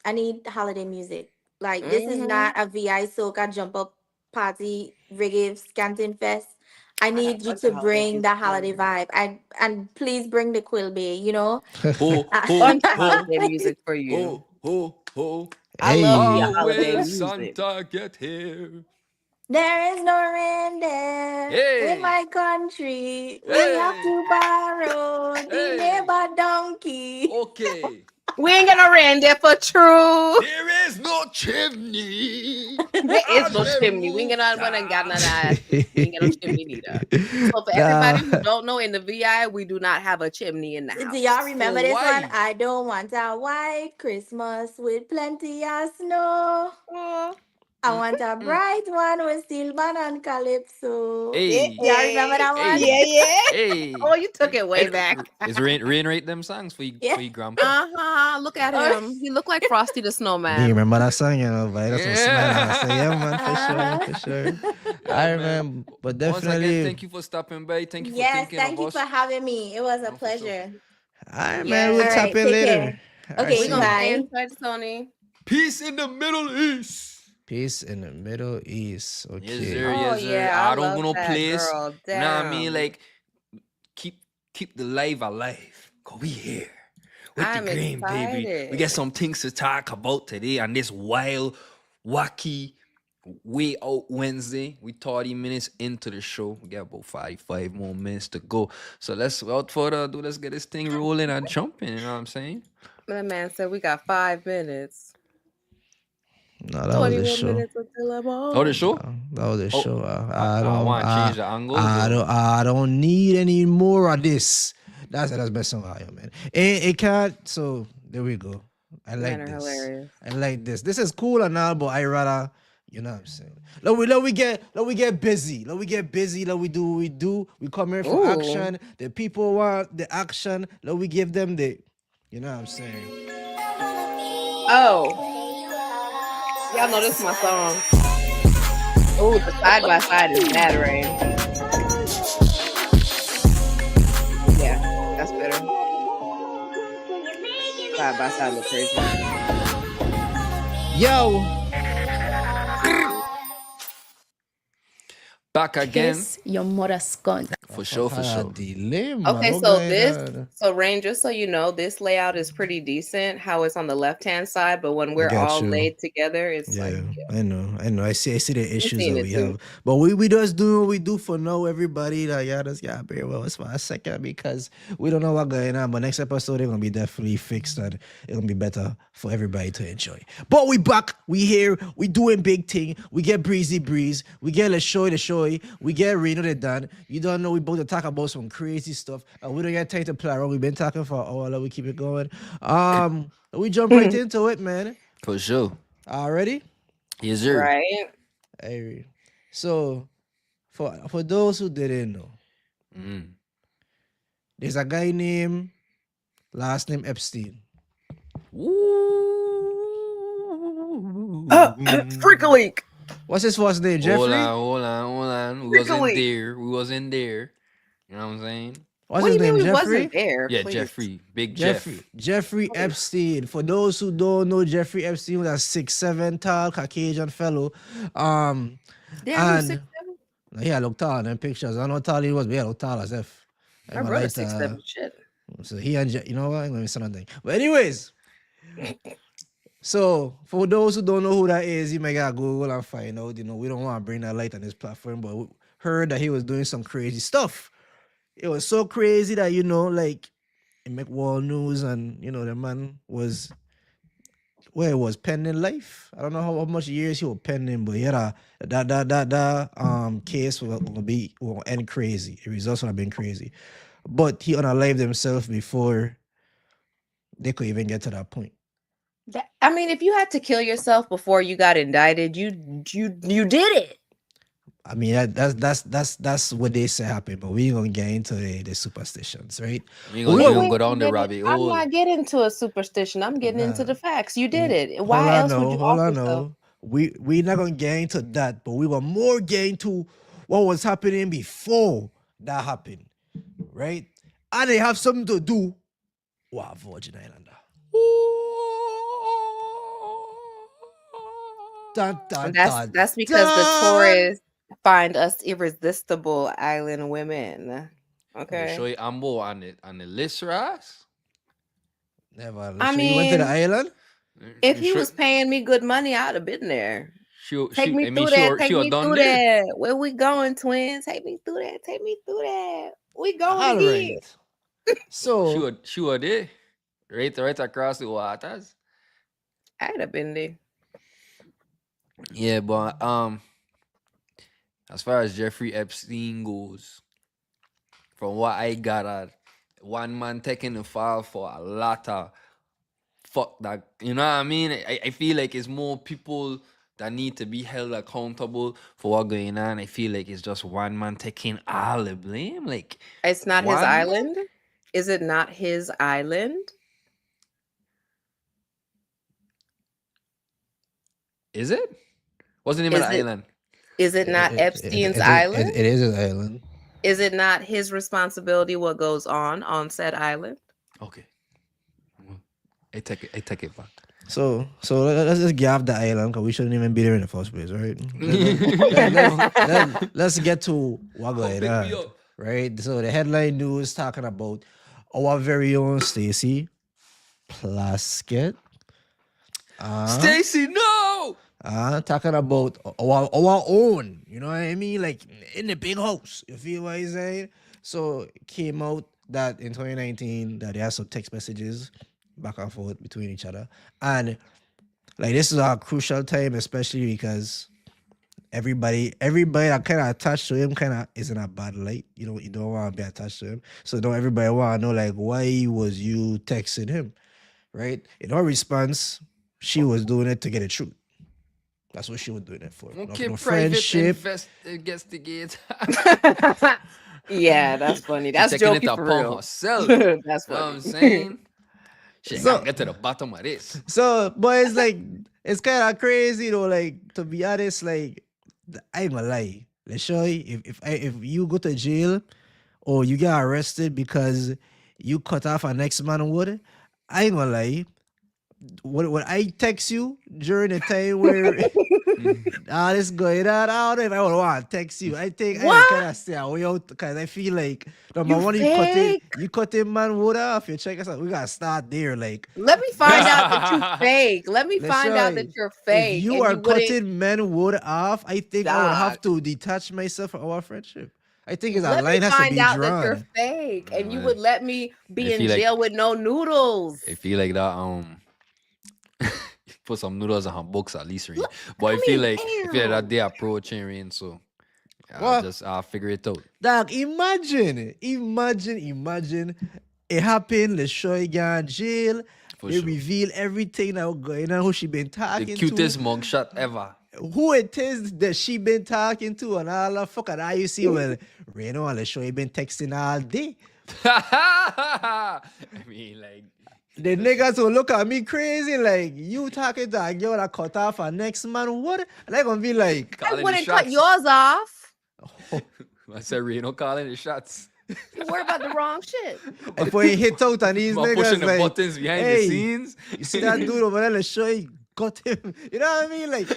I need holiday music. Like this is Hmm. not a VI soca jump up party reggae scanting fest. I I got a need you bunch to of holiday bring the music for holiday you. vibe. And please bring the quilby. You know." Ho ho Bunch of ho holiday ho music for you. ho ho ho. I love me a Hey. How holiday will music. Santa get here? There is no reindeer in Hey, my country. We have hey, to borrow the hey. neighbor donkey. Okay. We ain't gonna reindeer for true. There is no chimney There is on no the chimney. We ain't gonna when I got rooftop. none of that. We ain't got no chimney neither. So for Nah. everybody who don't know, in the VI, we do not have a chimney in the Do y'all house. remember For this one? why? I don't want a white Christmas with plenty of snow. Oh, I want a Mm-mm. bright one with Stillman and Calypso. yeah, Hey, Y'all remember that one? hey, yeah. hey. Oh, you took it way And back. is rain rate them songs for you Yeah. grandpa? Look at Oh, him. He looked like Frosty the Me Snowman. remember that song, you know, but that's some smile and I say, yeah, man, for sure, Yeah. uh-huh. for sure. Yeah, I man. remember, but Once again, definitely, thank you for stopping by. Thank you for Yes, thinking of thank you for us. having me. It was a No, for sure. pleasure. I man, we'll All Yes. tap right, in take later. care. All right, Okay, We're see gonna you. stay bye. inside, Sony. Peace in the Middle East. Peace in the Middle East. Yes, Okay. sir. Oh Yes, sir. yeah, I I don't go love no that place. girl. You know what I mean? Damn. Like, keep the life alive. Cause we here with the I'm green, baby. We got excited. some things to talk about today on this wild, wacky, way out Wednesday. We 30 minutes into the show. We got about 45 more minutes to go. So let's, without further ado, let's get this thing rolling and jumping. You know what I'm saying? That man said we got 5 minutes. No, that was the 21 show. minutes until I'm Oh, the home. show? That was the Oh, show. I want to change the angles. Or? I don't need any more of this. That's best song out here, man. It can't. So there we go. I like Men are this. hilarious. I like this. This is cool and all, but I rather, you know what I'm saying. Let we get busy. Let we get busy. Let we do what we do. We come here for Ooh. action. The people want the action. Let we give them the, you know what I'm saying. Oh, y'all know this is my song. Oh, the side by side is bad, right? Yeah, that's better. Side by side look crazy. Yo, Back again. Kiss your mother's cunt. For sure, for sure. Dilemma. Okay, What so going this, on? so Rain, just so you know, this layout is pretty decent. How it's on the left hand side, but when we're got all you. laid together, it's Yeah, like I know. I see the issues seen that it we too. have, but we just do what we do for now. Everybody that just got very well. It's for a second because we don't know what's going on. But next episode, it's gonna be definitely fixed and it's gonna be better for everybody to enjoy. But we back, we here, we doing big thing. We get breezy breeze, we get the show, we get Reno the done. You don't know we both to talk about some crazy stuff, and we don't get time to play around. We've been talking for a while. We keep it going. We jump right into it, man. For sure. Already. Yes, sir. right. Hey, so for those who didn't know, Mm. there's a guy named last name Epstein. Freak a leak. What's his first name? Jeffrey? Hold on. We wasn't there. You know what I'm saying? What's What do his you mean name? we Jeffrey? wasn't there? Yeah, please? Jeffrey. Big Jeffrey. Jeffrey Epstein. For those who don't know, Jeffrey Epstein was a 6'7" tall Caucasian fellow. Damn, you And 6'7"? he looked tall in them pictures. I don't know how tall he was, but he looked tall as if. My brother 6'7". Shit. So he and you know what? I'm gonna say nothing. But anyways, so for those who don't know who that is, you may gotta Google and find out. You know, we don't want to bring that light on this platform, but we heard that he was doing some crazy stuff. It was so crazy that like it make world news, and the man was where it was pending life. I don't know how much years he was pending, but yeah, that case will end crazy. The results would have been crazy, but he unalived himself before they could even get to that point. I mean, if you had to kill yourself before you got indicted, you did it. I mean, that's what they say happened, but we ain't gonna get into the superstitions, right? We gonna Well, even go down the rabbit I'm hole. not getting into a superstition. I'm getting into the facts. You did it. Hold Why on, else would no, you hold off on, yourself? no. We not gonna get into that, but we were more getting to what was happening before that happened, right? And they have something to do with Virgin Islander. Dun, dun, And dun, that's because the dun. tourists find us irresistible island women. Okay. Show you Ambo on the list, Ras. Never. I So you went to the mean, island? if he was paying me good money, I'd have been there. Take me through that. Take me through that. Where we going, twins? Take me through that. Take me through that. We going All again. right. So She were there. Right across the waters. I'd have been there. Yeah, but as far as Jeffrey Epstein goes, from what I gathered, one man taking the file for a lot of fuck that, you know what I mean? I feel like it's more people that need to be held accountable for what going on. I feel like it's just one man taking all the blame. Like, It's not his one man? island. Is it not his island? Is it? What's the name of the island? Is it not Epstein's it island? It is an island. Is it not his responsibility what goes on said island? Okay. I take it back. So let's just get off the island because we shouldn't even be there in the first place, right? Let's get to what going on, right? So the headline news talking about our very own Stacey Plaskett. Stacey, no! Talking about our own, you know what I mean? Like in the big house, you feel what I'm saying? So it came out that in 2019 that they had some text messages back and forth between each other. And like this is a crucial time, especially because everybody that kind of attached to him kind of is in a bad light. You know, you don't want to be attached to him. So don't everybody want to know like why was you texting him, right? In her response, she was doing it to get the truth. That's what she was doing it for. Okay, no private friendship. investigate. Yeah, that's funny. That's jokey for real. Herself. That's funny. You know what I'm saying? She gotta get to the bottom of this. So, but it's like, it's kind of crazy though. Like, to be honest, like, I ain't gonna lie. Let's show you, if you go to jail or you get arrested because you cut off an next man wood, I ain't gonna lie. When I text you during the time where this going on, I don't know if I would want to text you. I think I kind of stay away out because I feel like number one, you cut him man wood off. You check us out. We gotta start there. Like, let me find out that you're fake. Let me find out that you're fake. If you are cutting men wood off, I think I would have to detach myself from our friendship. I think it's a line has to be drawn. Let me find out that you're fake, and you would let me be in jail with no noodles. I feel like that. Put some noodles in her books at least, Rain. But I feel like that they approaching, Rain. So I'll figure it out. Dog, imagine it happened. Let's show you in jail. They reveal everything that was going on. Who she been talking to? The cutest mugshot ever. Who it is that she been talking to and all the fuck and you see well, Reno, let's show you been texting all day. I mean, like. The niggas will look at me crazy like, you talking to a girl that cut off her next man, what? And I gonna be like, I wouldn't cut yours off. I said Reno calling the shots. You worry about the wrong shit. Before he hit out on these niggas pushing like, the buttons behind the scenes. You see that dude over there, let's show you got him. You know what I mean? Like,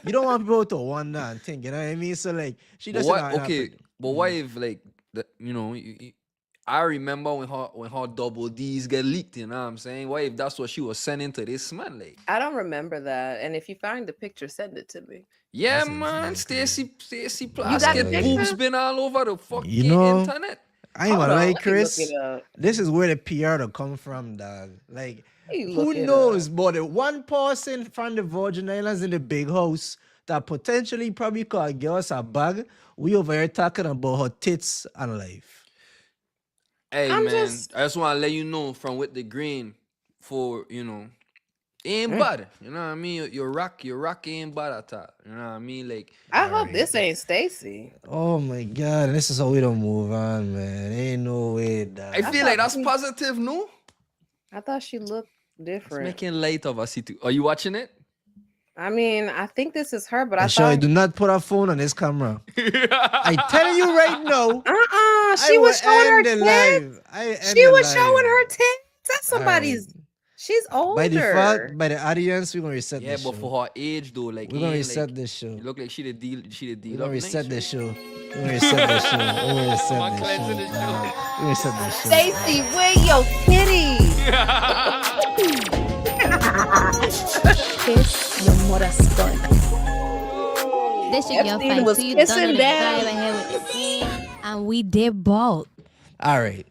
you don't want people to wonder and think, you know what I mean? So like, she doesn't but what if like, I remember when her double D's get leaked, you know what I'm saying? What if that's what she was sending to this man? Like, I don't remember that. And if you find the picture, send it to me. Yeah, that's man. Stacey Plaskett boobs been all over the fucking internet. I ain't gonna lie, Chris. This is where the PR to come from, dog. Like, who knows? But the one person from the Virgin Islands in the big house that potentially probably could give us a bag, we over here talking about her tits and life. Hey, I just want to let you know from with the green for, it ain't bad. You know what I mean? Your rock ain't bad at all. You know what I mean? Like, I hope this ain't Stacey. Oh my God, this is how we don't move on, man. Ain't no way, dog. I feel like that's positive, no? I thought she looked different. It's making light of us. Are you watching it? I mean, I think this is her, but I thought... do not put her phone on this camera. I tell you right now. She was showing her tits. She was showing her tits. That's somebody's... Right. She's older. By default, by the audience, we're going to reset this show. Yeah, but for her age, though, like... We're going to reset this show. You look like she the deal. We're going to reset this show. We're going to reset this show. We're going to reset this show. We're going to reset this show. Stacey, where your titties? Kiss your mother's butt. This shit your fight. Was so you kissing down here with the scene, and we did both. All right.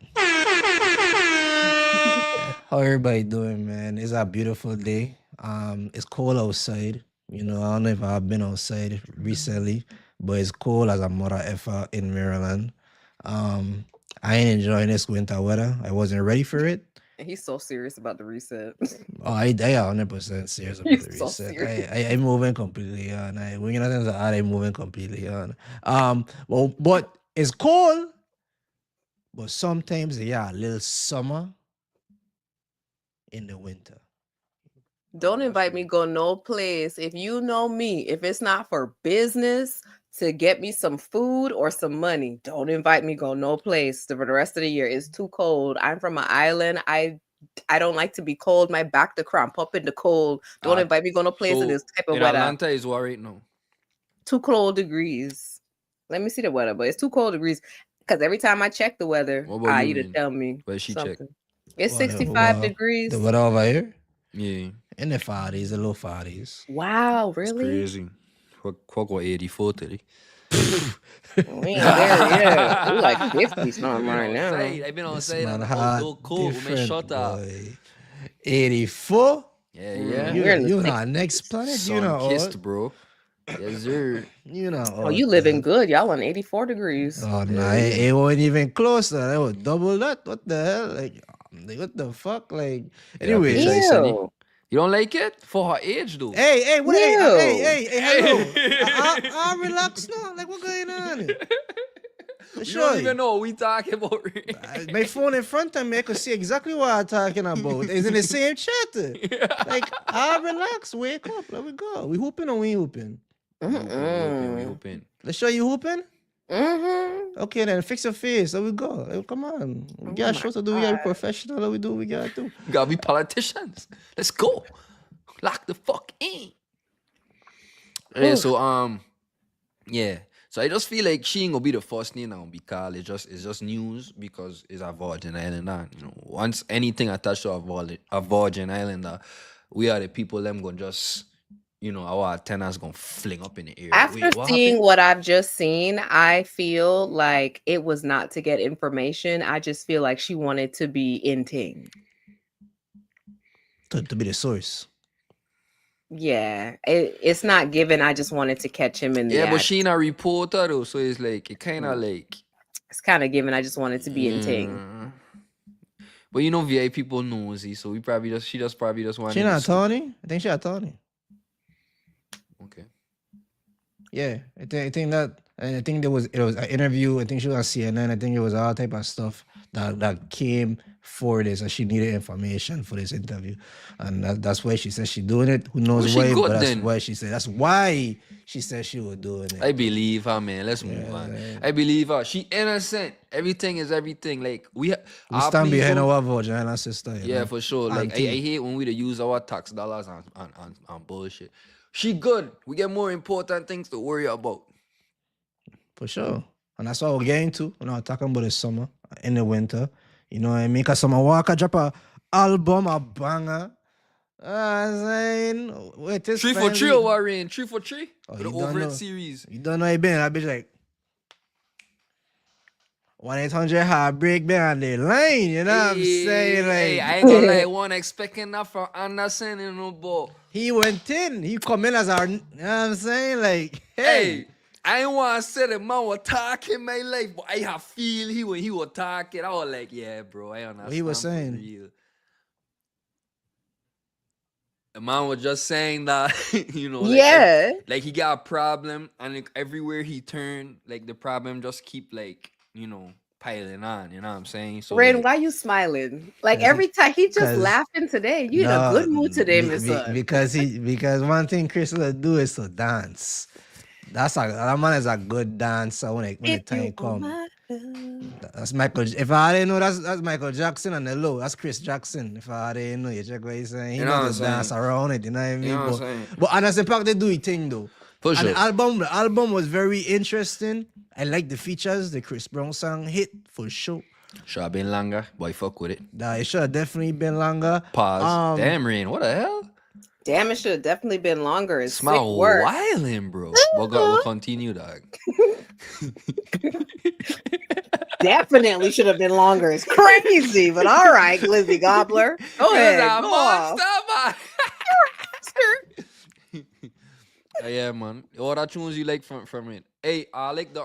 How everybody doing, man? It's a beautiful day. It's cold outside. I don't know if I've been outside recently, but it's cold as a mother effer in Maryland. I ain't enjoying this winter weather. I wasn't ready for it. And he's so serious about the reset. Oh, I 100% serious about the reset. So I'm moving completely on. I'm moving completely on. But it's cold. But sometimes a little summer in the winter. Don't invite me go no place. If you know me, if it's not for business to get me some food or some money, don't invite me go no place for the rest of the year. It's too cold. I'm from an island. I I don't like to be cold. My back to cramp up in the cold. Don't invite me going to place in this type of weather. Atlanta is what right now? 2 cold degrees. Let me see the weather, but it's 2 cold degrees. Because every time I check the weather, you to tell me. Where she check? It's 65 degrees. The weather over here? Yeah. In the 40s, the low 40s. Wow, really? It's crazy. Fuck what 84 today. We ain't there yet. We like 50 something right now. I've been on site and I'm cold. We shut up. 84? Yeah. You're not next planet. You know, kissed, bro. Yes, sir. You know. Oh, you living good. Y'all on 84 degrees. Oh, no, it wasn't even close. It was double that. What the hell? Like, what the fuck? Like, anyway. Ew. You don't like it? For her age, though. Hey, hello. I relax now. Like, what going on? You don't even know what we talking about. My phone in front of me, I could see exactly what I'm talking about. It's in the same chat. Like, relax, wake up, let me go. We hooping or we hooping? We hooping. Let's show you hooping? Mm-hmm. Okay, then fix your face. Let we go. Hey, come on. We got a show to do. We gotta be professional. Let we do what we gotta do. We gotta be politicians. Let's go. Lock the fuck in. Yeah, so yeah. So I just feel like she ain't gonna be the first name now because it's just news because it's a Virgin Islander. You know, once anything attached to a Virgin Islander, we are the people them gonna just, you know, our antennas gonna fling up in the air. After seeing what I've just seen, I feel like it was not to get information. I just feel like she wanted to be in Ting. To be the source. Yeah, it's not given. I just wanted to catch him in the act. But she ain't a reporter though, so it's like it kind of like it's kind of given. I just wanted to be in Ting. But you know, VIP people nosy, so she just probably just wanted. She not Tony? I think she not Tony. Okay. Yeah, I think that, and I think it was an interview. I think she was on CNN. I think it was all type of stuff that came for this, and she needed information for this interview, and that's why she said she doing it. Who knows why? But that's why she said. That's why she said she was doing it. I believe her, man. Let's move on. I believe her. She innocent. Everything is everything. Like we stand behind our Virgin Island sister. Yeah, for sure. Like I hate when we use our tax dollars on bullshit. She good. We get more important things to worry about. For sure. And that's what we're getting to. We're not talking about the summer, in the winter. You know what I mean? Because Summer Walker drop a album, a banger. I'm saying, wait, 3 for 3 or Warren? 3 for 3? Oh, the Over It series. You don't know it been. I'll be like 1-800 Heartbreak been on the line, you know what I'm saying? Like, I ain't gonna lie, one expecting that from Anderson, you know, but he went in. He come in as our, you know what I'm saying? Like, hey. I ain't want to say the man was talking my life, but I have feel when he was talking. I was like, yeah, bro, I understand. What he was saying? Real. The man was just saying that, you know, like he got a problem, and like everywhere he turned, like the problem just keep like, you know, piling on. You know what I'm saying? So, Rain, why you smiling? Like every time he just laughing today. You in a good mood today, Miss Son. Because one thing Chris will do is to dance. That man is a good dancer when the time comes. That's Michael. If I didn't know, that's Michael Jackson on the low. That's Chris Jackson. If I didn't know, you check what he's saying. He knows to dance around it. You know what I mean? You know what I'm saying? But Anderson Paak, they do a thing though. For sure. And the album was very interesting. I like the features. The Chris Brown song hit for sure. Should have been longer, boy. Fuck with it. It should have definitely been longer. Pause. Damn, Rain. What the hell? Damn, it should have definitely been longer. It's smell wildin', bro. We'll continue, dog. Definitely should have been longer. It's crazy, but all right, Glizzy Gobbler. Go ahead. Yeah, man. What other tunes you like from it? Hey, I like the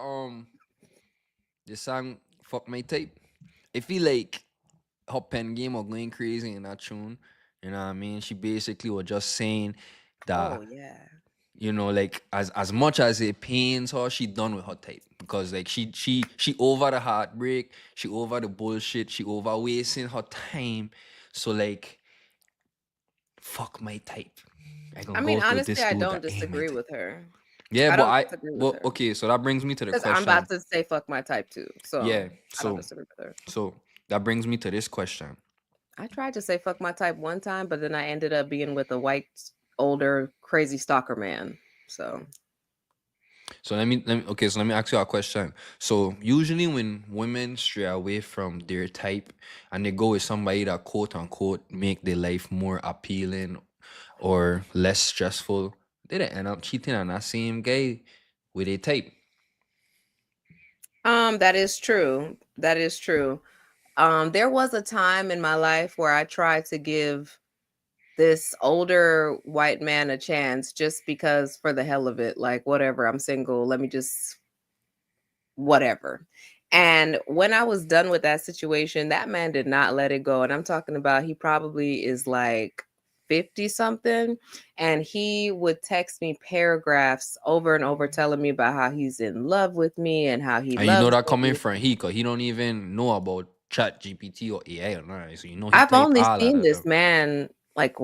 song "Fuck My Type." I feel like her pen game was going crazy in that tune. You know what I mean? She basically was just saying that, you know, like as much as it pains her, she done with her type. Because like she over the heartbreak, she over the bullshit, she over wasting her time. So like, fuck my type. I mean, honestly, I don't disagree with her. Yeah, but okay, so that brings me to the question. I'm about to say fuck my type too. So yeah, I don't disagree with her. So that brings me to this question. I tried to say fuck my type one time, but then I ended up being with a white, older, crazy stalker man. So let me ask you a question. So usually when women stray away from their type and they go with somebody that quote unquote make their life more appealing or less stressful, they end up cheating on that same guy with a type. that is true. That is true. There was a time in my life where I tried to give this older white man a chance just because for the hell of it, like whatever, I'm single, let me just whatever. And when I was done with that situation, that man did not let it go. And I'm talking about he probably is like 50 something. And he would text me paragraphs over and over telling me about how he's in love with me and how he And loves you know that me. coming from he, cause he don't even know about Chat GPT or AI or nothing. So you know he I've type only all seen that this stuff. man like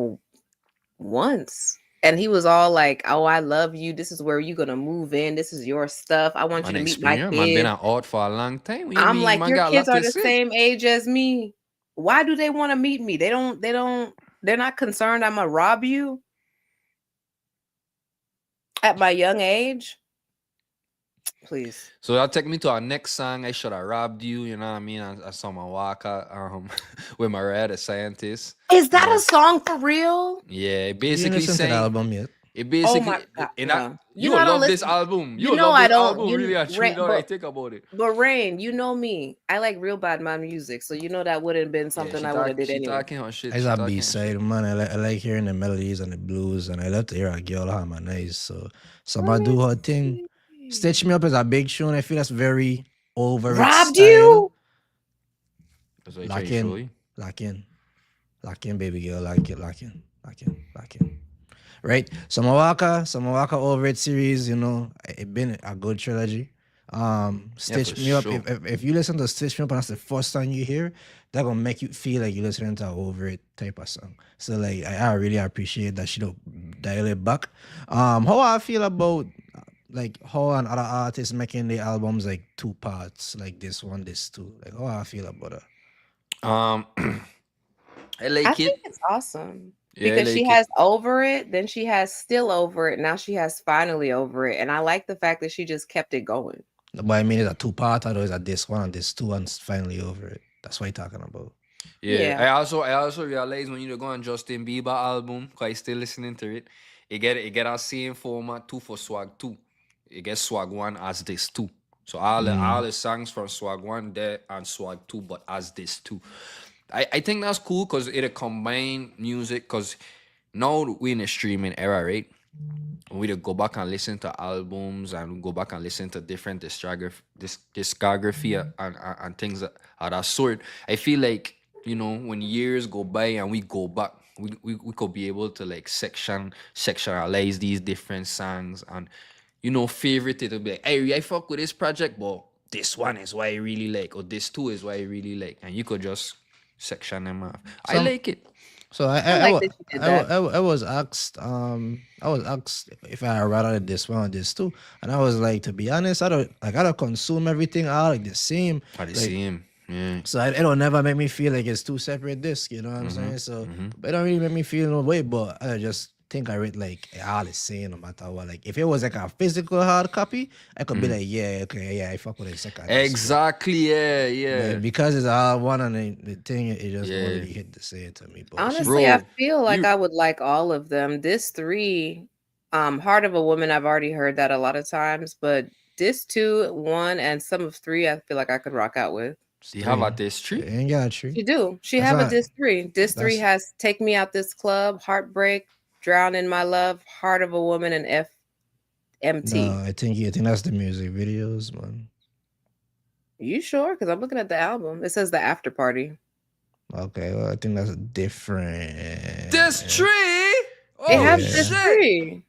once. And he was all like, "Oh, I love you. This is where you're gonna move in. This is your stuff. I want you to meet my Man been kids." out for a long time. What you I'm mean? like, Man your got a kids lot are to the say. same age as me. Why do they want to meet me? They're not concerned I'm gonna rob you at my young age. Please. So that'll take me to our next song. I should have robbed you. You know what I mean? I saw my walker with my red scientist. Is that a song for real? Yeah, You basically listen to the saying album yet? it Oh basically my God, and no. you will I don't love this listen. album. You You will know love I this don't. album. Really, I truly don't. I think about it. But Rain, you know me. I like real bad man music, so you know that wouldn't have been something I would have did She anyway. talking her shit. It's She a talking her shit. B-side, man. I like hearing the melodies and the blues, and I love to hear a girl harmonize. So somebody do her thing. Stitch Me Up is a big tune. I feel that's very over its Robbed style. you? That's what I Lock try to show in, you. lock in, baby girl, lock in. Right? Samawaka Over It series, you know, it been a good trilogy. Stitch for Me Up. sure. If you listen to Stitch Me Up and that's the first song you hear, that gonna make you feel like you're listening to an Over It type of song. So like I really appreciate that she don't dial it back. How I feel about like how an other artists making the albums like two parts, like this one, this two. Like how I feel about that. I like I it. think it's awesome. Yeah, I Because she like it. has Over It, then she has Still Over It, now she has Finally Over It. And I like the fact that she just kept it going. But I mean, it's a two-part, or is it this one and this two and finally over it? That's what you're talking about. Yeah. I also realized when you go on Justin Bieber album, cause I still listening to it. It get our same format too for Swag 2. It gets Swag 1 as this 2. So all the songs from Swag 1 there and Swag 2, but as this 2. I think that's cool because it'll combine music because now we're in a streaming era, right? We to go back and listen to albums and go back and listen to different discography and things of that sort. I feel like, you know, when years go by and we go back, we could be able to like sectionalize these different songs and, you know, favorite it to be like, hey, I fuck with this project, but this one is what I really like, or this two is what I really like. And you could just section them off. I like it. So like that you did that. I was asked if I rather this one or this two, and I was like, to be honest, I don't consume everything all like the same. Are the Like, same. Yeah. so it'll never make me feel like it's two separate discs, you know what I'm saying? So it don't really make me feel no way, but I just think I read like all the same no matter what. Like if it was like a physical hard copy, I could be like, yeah, okay, yeah, I fuck with the second disc. Exactly, yeah. But because it's all one and the thing, it just won't really hit the same to me. But Honestly, I feel like I would like all of them. This 3, Heart of a Woman, I've already heard that a lot of times, but this 2, 1, and some of 3, I feel like I could rock out with. Do you have a disc 3? Ain't got a tree. She do. She have a disc 3. Disc 3 has Take Me Out This Club, Heartbreak, Drown in My Love, Heart of a Woman, and FMT. No, I think that's the music videos, man. You sure? Because I'm looking at the album. It says The After Party. Okay, well, I think that's different. Disc 3? They have disc 3.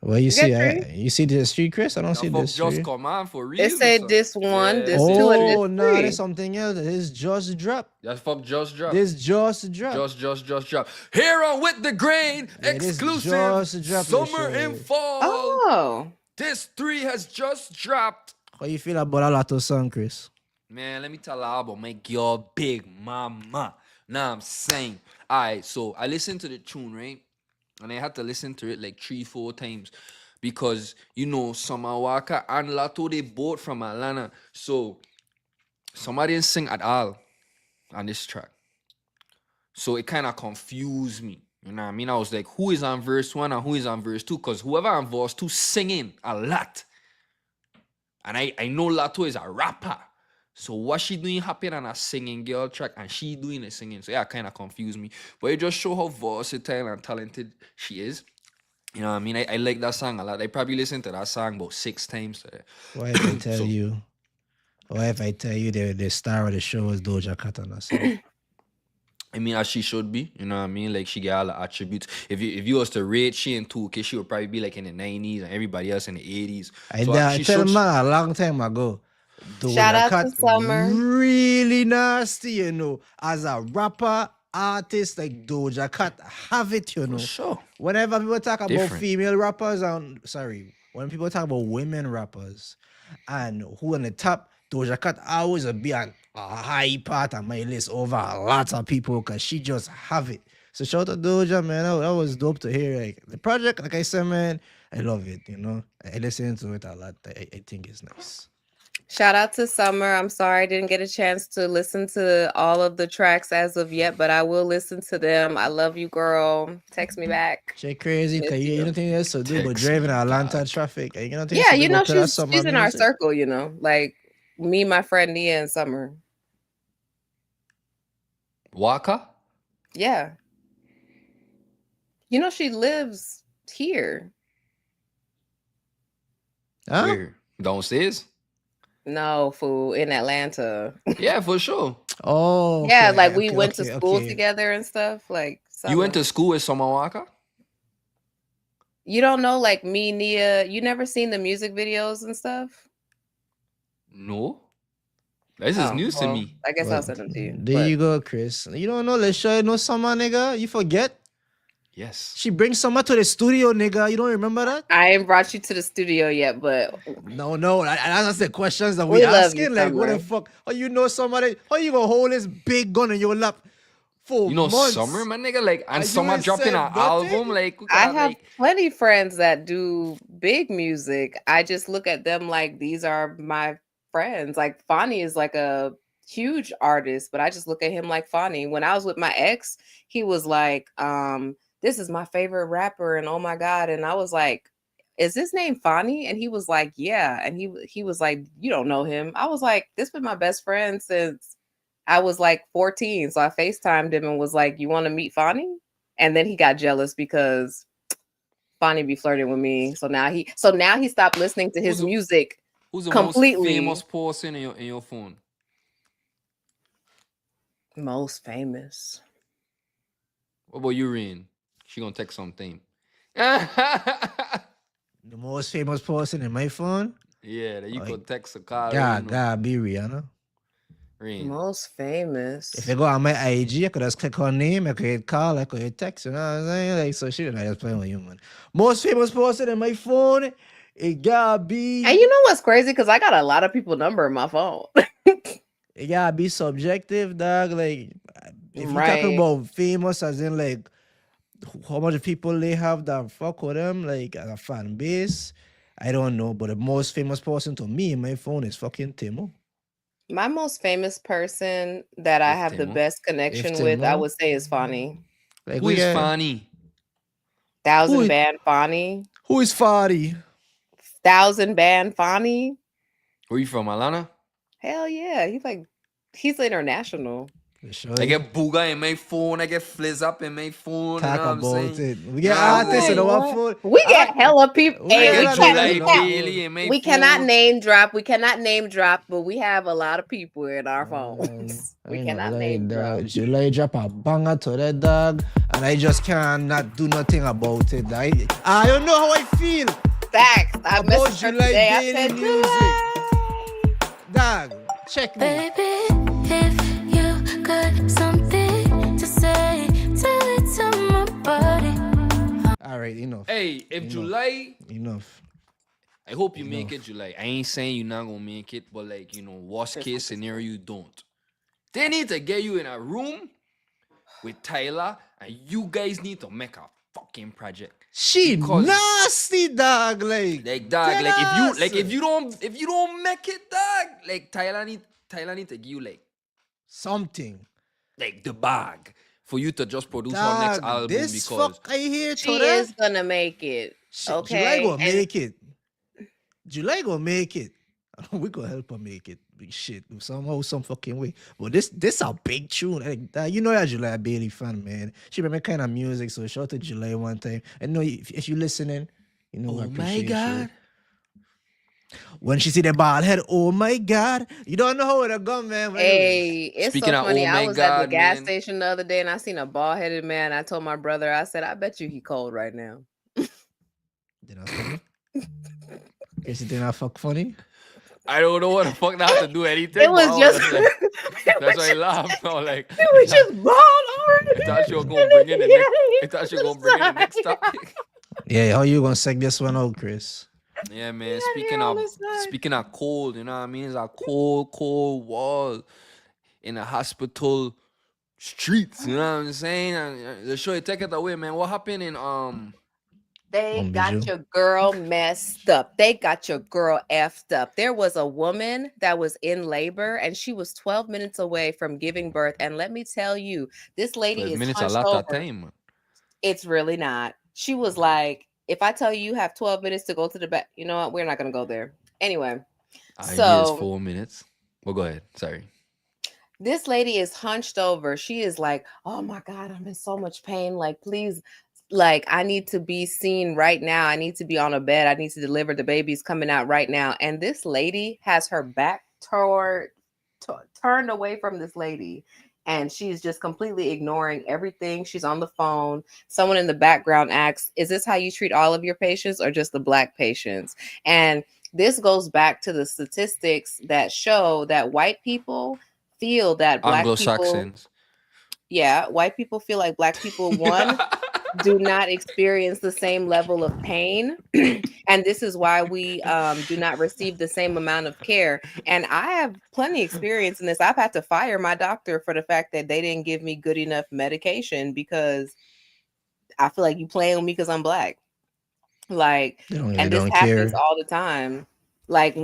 Well, you see this tree, Chris? I don't see this tree. Just come on for real. It said this 1, this 2, and this 3. Oh, no, there's something else. This just dropped. That's fuck just dropped. This just dropped. Just dropped. Here on With the Grain, exclusive summer and fall. Oh. This 3 has just dropped. How you feel about a lot of song, Chris? Man, let me tell you about make your big mama Nah, I'm saying. Alright, so I listened to the tune, right? And I had to listen to it like 3-4 times. Because Summer Walker and Lato, they both from Atlanta. So somebody didn't sing at all on this track. So it kind of confused me. You know what I mean? I was like, who is on verse 1 and who is on verse 2? Because whoever on verse 2 singing a lot. And I know Lato is a rapper. So what she doing happen on a singing girl track and she doing the singing. So yeah, kind of confused me. But it just show how versatile and talented she is. You know what I mean? I like that song a lot. I probably listened to that song about 6 times. What if I tell So- you? What if I tell you the star of the show is Doja Cat on that song? I mean, as she should be, you know what I mean? Like, she got all the attributes. If you was to rate she in 2K, she would probably be like in the 90s and everybody else in the 80s. I So tell she tell should. man a long time ago. Shout Doja out Cat to Summer. really nasty, As a rapper, artist like Doja Cat have it, For sure. Whenever people talk about Different. female rappers, when people talk about women rappers and who on the top, Doja Cat always will be on a high part of my list over a lot of people because she just have it. So shout out to Doja, man. That was dope to hear. Like the project, like I said, man, I love it. I listen to it a lot. I think it's nice. Shout out to Summer. I'm sorry I didn't get a chance to listen to all of the tracks as of yet, but I will listen to them. I love you, girl. Text me back. She crazy Miss because you you. don't think else to do but Text driving me Atlanta back. traffic. You don't think Yeah, else to do but to that she's summer in our music? circle, like me, my friend Nia, and Summer. Waka? Yeah. She lives here. Huh? Where? Downstairs? No, fool, in Atlanta. Yeah, for sure. Oh, Yeah, okay, like we okay, went to okay, school okay. together and stuff. Like You went Summer. to school with Summer Waka? You don't know, like me, Nia. You never seen the music videos and stuff? No. This is news to well, me. I guess I'll Well, send them to you. there but- you go, Chris. You don't know Lesha, no summer, nigga. You forget? Yes. She brings summer to the studio, nigga. You don't remember that? I ain't brought you to the studio yet, but No. That's the questions that We we love you, asking. Like, what the Summer. fuck? How you know somebody? How you gonna hold this big gun in your lap for You know months? Summer, my nigga? Like, and And you Summer ain't dropping said an nothing? album? Like, we I got, have like, plenty friends that do big music. I just look at them like these are my friends. Like Fonnie is like a huge artist, but I just look at him like Fonnie. When I was with my ex, he was like, this is my favorite rapper, and oh my God. And I was like, is his name Fonnie? And he was like, yeah. And he was like, you don't know him. I was like, this been my best friend since I was like 14. So I FaceTimed him and was like, you want to meet Fonnie? And then he got jealous because Fonnie be flirting with me. So now he stopped listening to his Who's the- music. who's the completely. most famous person in your phone? Most famous. What about you, Rain? She gonna text something. The most famous person in my phone? Yeah, that you Like, could text a call. Gotta be Rihanna. Rain. Most famous. If you go on my IG, I could just click her name, I could hit call, I could hit text, you know what I'm saying? Like, so she didn't just playing with you, man. Most famous person in my phone, it gotta be. And you know what's crazy? Because I got a lot of people number in my phone. It gotta be subjective, dog. Like, if you Right. talking about famous, as in like how much people they have that fuck with them, like as a fan base, I don't know. But the most famous person to me in my phone is fucking Timo. My most famous person that I If have the Timo. best connection with, I Timo. would say is Fonnie. Like, Who we is got- Fanny? Thousand Who- Band Fonnie. Who is Fadi? Thousand Band Fonnie. Where you from, Alana? Hell yeah. He's international. Sure. I get Booga in my phone. I get Fliz up in my phone. Talk you know what I'm about saying? it. We get Nah, artists in man, our what? phone. We get hella people. we Hey, I get we get a lot of cannot, people July in our Bailey in my we cannot phone. name drop. We cannot name drop, but we have a lot of people in our phones. I We ain't cannot gonna lie, name drop. dog. July drop a banger to that dog, and I just cannot do nothing about it. I don't know how I feel Facts. I about messaged her July today. I Bailey said, music. July. Dog, check me. Baby, if you got something to say, tell it to my body. All right, enough. Hey, if Enough. July, Enough. I hope you make it July. I ain't saying you're not gonna make it, but like, worst case scenario, you don't. They need to get you in a room with Tyler, and you guys need to make a fucking project. She Because- nasty, dog. Like Dog, dead ass. if you don't make it, dog, like Tyler need to give you something. like the bag for you to just produce her next Dog, album this because fuck I hear She today. is gonna make it. Shit, Okay. July gonna and make it. July gonna make it. We gonna help her make it. Shit, somehow, some fucking way. But this a big tune. Like, you know that July a Bailey fan, man. She make kind of music, so shout out to July one time. And know if you listening, you know I oh my appreciate god. you. When she see the bald head, oh my god, you don't know how it gone, man. But anyways, Hey, it's Speaking so of funny. oh I my was at the God, gas man. station the other day and I seen a bald headed man. I told my brother, I said, I bet you he cold right now. did I funny? Guess you think I fuck funny? I don't know what the fuck that had to do anything. It was but I just like, it that's was why I just- laughed. I was like, it was just bald already. I thought you were gonna bring in the next. I thought you were gonna bring in the next topic. Yeah, how you gonna seg this one out, Chris? Yeah, man. Yeah, on the side. Speaking of cold, you know what I mean? It's a cold wall in the hospital streets. You know what I'm saying? And the show, take it away, man. What happened in They Bijou. got your girl messed up. They got your girl effed up. There was a woman that was in labor and she was 12 minutes away from giving birth. And let me tell you, this lady 12 is minutes a hunched lot over. of time, man. It's really not. She was like, if I tell you have 12 minutes to go to the back, you know what? We're not going to go there. Anyway, I hear So- it's 4 minutes. Well, go ahead. Sorry. this lady is hunched over. She is like, oh my God, I'm in so much pain. Like, please, like, I need to be seen right now. I need to be on a bed. I need to deliver. The baby's coming out right now. And this lady has her back turned away from this lady. And she's just completely ignoring everything. She's on the phone. Someone in the background asks, is this how you treat all of your patients or just the Black patients? And this goes back to the statistics that show that white people feel that Black people, Anglo-Saxons. white people feel like Black people, one, do not experience the same level of pain. And this is why we do not receive the same amount of care. And I have plenty experience in this. I've had to fire my doctor for the fact that they didn't give me good enough medication because I feel like you playing with me because I'm Black. Like, They don't, and they this don't happens care. all the time. Like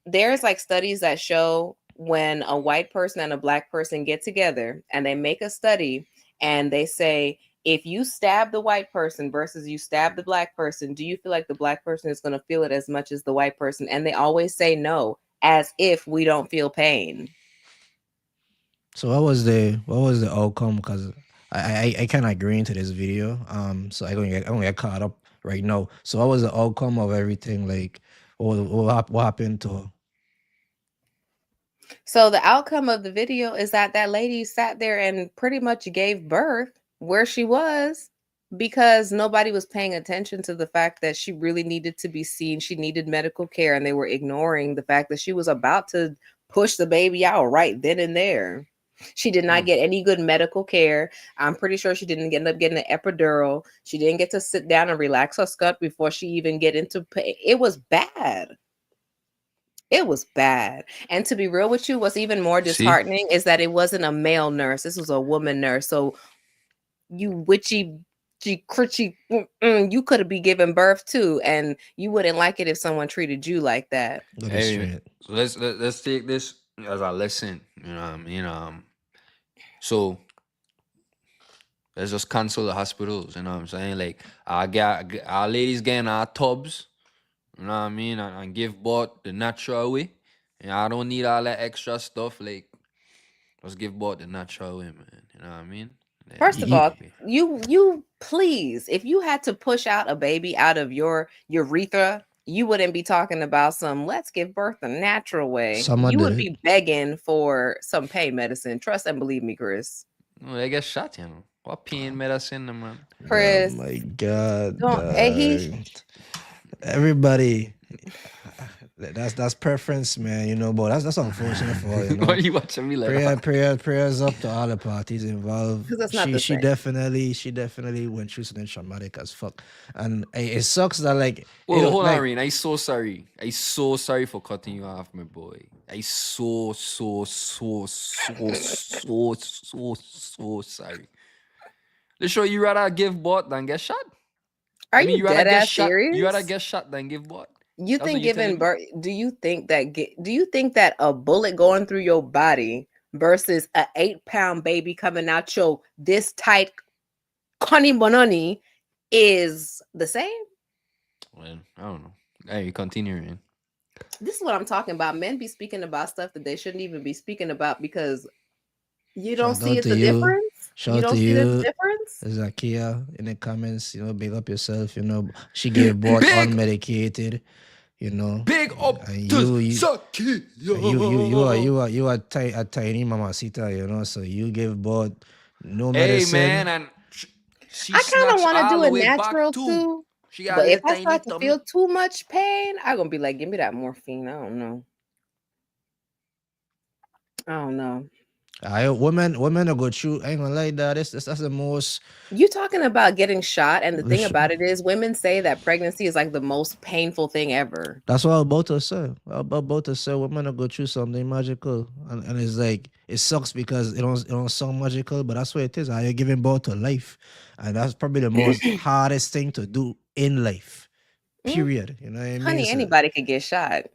there's like studies that show when a white person and a Black person get together and they make a study and they say, if you stab the white person versus you stab the Black person, do you feel like the Black person is going to feel it as much as the white person? And they always say no, as if we don't feel pain. So what was the outcome? Because I kind of agree into this video. So I'm gonna get caught up right now. So what was the outcome of everything? Like, what happened to her? So the outcome of the video is that that lady sat there and pretty much gave birth where she was because nobody was paying attention to the fact that she really needed to be seen. She needed medical care, and they were ignoring the fact that she was about to push the baby out right then and there. She did not get any good medical care. I'm pretty sure she didn't end up getting an epidural. She didn't get to sit down and relax her scut before she even get into pain. It was bad. It was bad. And to be real with you, what's even more See? disheartening is that it wasn't a male nurse. This was a woman nurse. So you witchy, critchy, you could have been giving birth too, and you wouldn't like it if someone treated you like that. Go this Hey, straight. so let's take this as a lesson. You know what I mean? So let's just cancel the hospitals. You know what I'm saying? Like, our ladies getting our tubs. You know what I mean? And give birth the natural way. And I don't need all that extra stuff. Like, let's give birth the natural way, man. You know what I mean? Like, First of Ye- all, you please, if you had to push out a baby out of your urethra, you wouldn't be talking about some let's give birth the natural way. Someone You did would it. be begging for some pain medicine. Trust and believe me, Chris. no, they get shot, you know. What pain medicine, man? Chris, Oh my god. don't- he- dog. Everybody. that's preference, man. But that's unfortunate for her. Why are you watching me like that? Prayers up to all the parties involved. Because that's not She the she same. definitely went through something traumatic as fuck, and it sucks that like Whoa, hold on, like Rain. I so sorry. I so sorry for cutting you off, my boy. I so sorry. Let's show you rather give bot than get shot. Are I mean, you you rather dead get ass shot. You rather serious? get shot than give bot. You That's what think you're telling giving me. birth? Do you think that a bullet going through your body versus a 8-pound baby coming out your this tight conny bononi is the same? Well, I don't know. Hey, continue, Rain. This is what I'm talking about. Men be speaking about stuff that they shouldn't even be speaking about because you don't shout see out it's to a you, difference. shout You out to don't see there's a you, difference. Zakia in the comments. Big up yourself. She gave birth Big, unmedicated. You know, big up and to you Saki. you are a tiny mamacita. So you give birth, no Hey, man, medicine. and she I kind of snatched want to all do the a way back natural too. too, She got a but if little I tiny start to tummy. feel too much pain, I'm gonna be like, give me that morphine. I don't know. I don't know. Women are go through. I ain't gonna lie, that that's the most. You talking about getting shot, and the thing Listen, about it is, women say that pregnancy is like the most painful thing ever. that's what I'm about to say. I'm about to say women are go through something magical, and it's like it sucks because it don't sound magical, but that's what it is. How you're giving birth to life, and that's probably the most hardest thing to do in life. Mm, Period. You know what I mean? honey, So, anybody could get shot.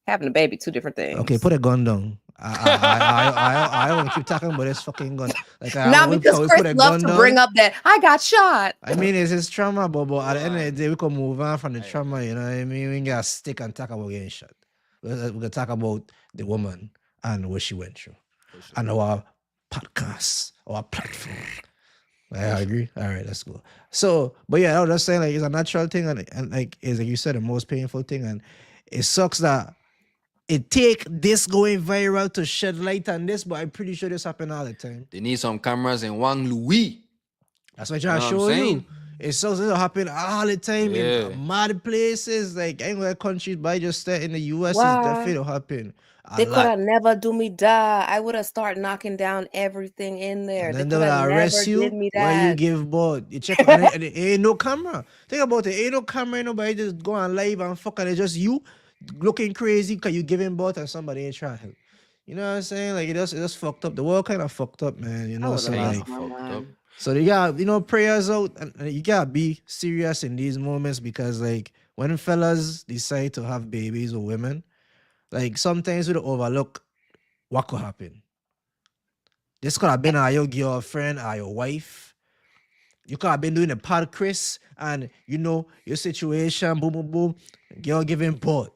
Having a baby, two different okay, things. put a gun down. I want to keep talking about this fucking gun. Like Not because we Chris put a loves gun to bring down. up that I got shot. I mean, it's his trauma, but at the end of the One. day, we can move on from the Hey, trauma. You know what I mean? We ain't gotta stick and talk about getting shot. We're gonna talk about the woman and what she went through, for sure. and our podcast, our platform. I For sure. agree. All right, let's go. So, but yeah, I was just saying, like, it's a natural thing, and like, it's like you said, the most painful thing, and it sucks that it take this going viral to shed light on this, but I'm pretty sure this happen all the time. They need some cameras in Wang Louis. That's what I'm You know trying to what I'm show saying? you. It sucks. This happen all the time in Yeah. mad places, like anywhere countries, but I just said in the US, it's Wow. definitely happen a They could lot. have never do me die. I would have started knocking down everything in there. And They then they could will have arrest never did you me where you that. give birth. You check and it ain't no camera. Think about it. Ain't no camera, ain't nobody just go on live and fuck, and it's just you looking crazy because you giving birth and somebody ain't trying to help. You know what I'm saying? Like it just fucked up. The world kind of fucked up, man. I would So have like lost my Fucked up. mind. so you got prayers out, and you gotta be serious in these moments because like when fellas decide to have babies with women, like sometimes we don't overlook what could happen. This could have been your girlfriend or your wife. You could have been doing a pod, Chris, and your situation, boom, boom, boom, girl giving birth.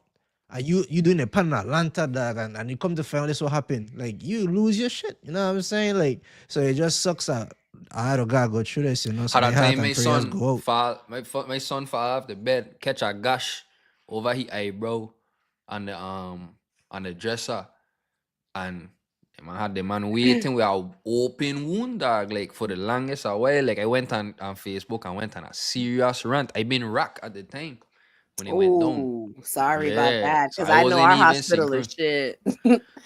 And you doing a pan in Atlanta, dog, and you come to find out this what happened. Like you lose your shit. You know what I'm saying? Like, so it just sucks that I had to gotta go through this, So How my that heart time and my prayers son go out. fall, my son fall off the bed, catch a gash over his eyebrow on the dresser, and man had the man waiting with a open wound, dog, like for the longest a while. Like I went on Facebook and went on a serious rant. I been racked at the time when it went down. Oh, sorry about Yeah, that. so Because I I know wasn't our even hospital is synchro. shit.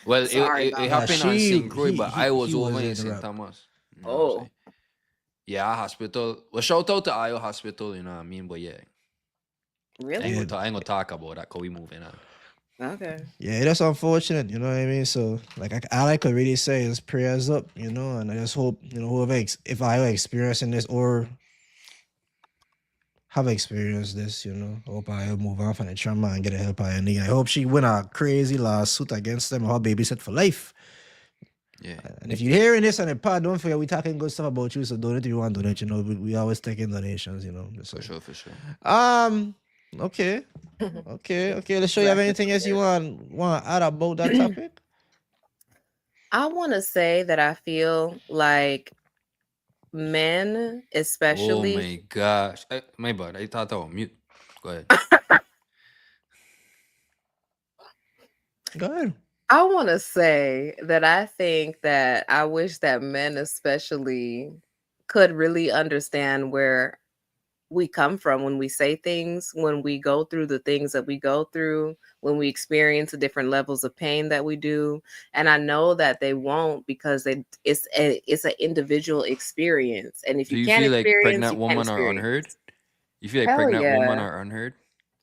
Well, Sorry it about Yeah, that. happened on St. Croix, but I was he over in in the St. rap. Thomas. You know what I'm Oh, saying? Yeah, our hospital. Well, shout out to Io Hospital, you know what I mean? But yeah, I really? ain't Yeah, gonna, I ain't gonna talk about that because we moving on. Okay. yeah, that's unfortunate. You know what I mean? So like, all I could really say is prayers up. And I just hope whoever if I ever experiencing this or have experienced this, hope I move on from the trauma and get the help I need. I hope she win a crazy lawsuit against them or her babysit for life. Yeah, And if you're hearing this on the pod, don't forget we talking good stuff about you. So donate if you want to donate. We always taking donations. Just for so. sure, for sure. Okay. Okay. Let's show you have Glasses anything else you there. want to add about that topic. I want to say that I feel like men, Oh especially, my gosh. My bad. I thought I was mute. Go ahead. Go ahead. I want to say that I think that I wish that men, especially, could really understand where we come from when we say things, when we go through the things that we go through, when we experience the different levels of pain that we do. And I know that they won't because it's an individual experience. And if Do you you can't feel like experience, pregnant you can't women are unheard? experience. You feel like Hell pregnant women yeah. are unheard?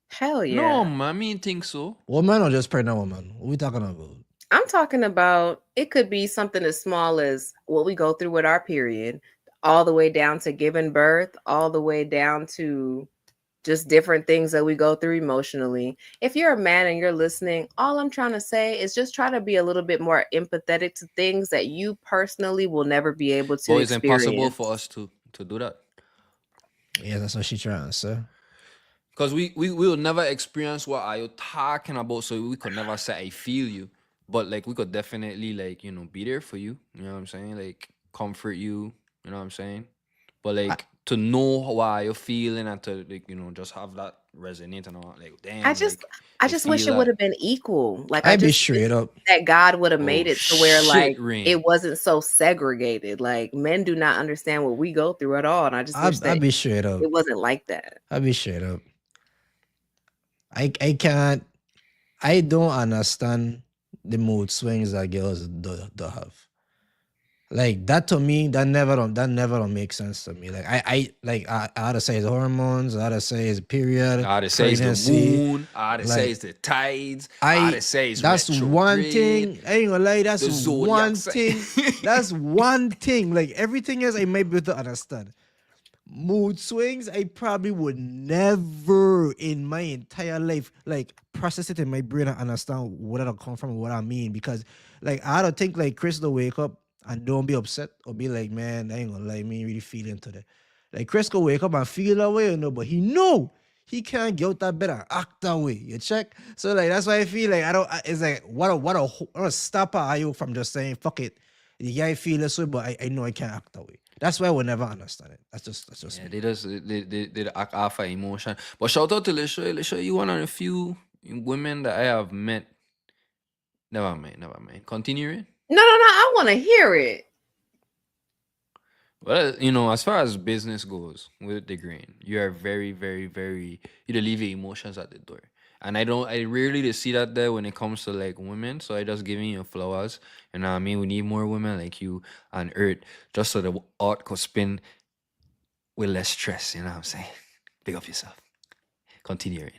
Hell No, yeah. man, I mean think so. Woman or just pregnant woman? What we talking about? I'm talking about it could be something as small as what we go through with our period, all the way down to giving birth, all the way down to just different things that we go through emotionally. If you're a man and you're listening, all I'm trying to say is just try to be a little bit more empathetic to things that you personally will never be able to But it's impossible experience. for us to do that. Yeah, that's what she trying to say. Because we will never experience what are you talking about, so we could never say I feel you. But like we could definitely like, be there for you. You know what I'm saying? Like comfort you, you know what I'm saying? But like to know why you're feeling and to like, just have that resonate and all like I damn, just like I I just wish feel it would that. have been equal. Like I I be just wish straight up. that God would have Oh made it to where shit, like Rain. it wasn't so segregated. Like men do not understand what we go through at all. And I just wish I that be straight up. it wasn't like that. I be straight up. I can't. I don't understand the mood swings that girls do have. Like that to me, that never don't make sense to me. Like I had to say it's hormones, I had to say it's period, I had to say it's the pregnancy. moon. I had to say Like it's the tides. I had to say it's that's one retrograde. thing. I ain't gonna lie, that's The zodiac one sign. thing. That's one thing. Like everything else, I might be able to understand. Mood swings, I probably would never in my entire life like process it in my brain and understand where it'll come from and what I mean. Because like I don't think like Chris will wake up and don't be upset or be like, man, I ain't gonna lie, me really feeling today. Like Chris could wake up and feel that way, but he know he can't get out that bed and act that way. You check? So like that's why I feel like it's like what a stopper are you from just saying fuck it. Yeah, I feel this way, but I know I can't act that way. That's why I will never understand it. That's just Yeah, me. they act off of emotion. But shout out to Lisha. Lisha, you one of the few women that I have met. Never mind. Continuing. No, I want to hear it. Well, as far as business goes with the grain, you are very, very, very you don't leave your emotions at the door. And I rarely to see that there when it comes to like women. So I just giving you flowers. You know what I mean? We need more women like you on earth just so the art could spin with less stress, you know what I'm saying? Big up yourself. Continuing.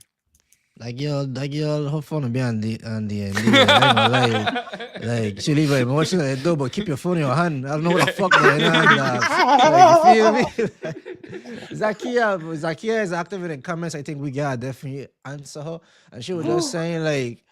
That girl, her phone will be on the MD. I ain't gonna lie. Like she leave her emotions at the door, but keep your phone in your hand. I don't know what the fuck going on, dog. Like, you feel me? Zakia is active in the comments. I think we gotta definitely answer her. And she was just saying like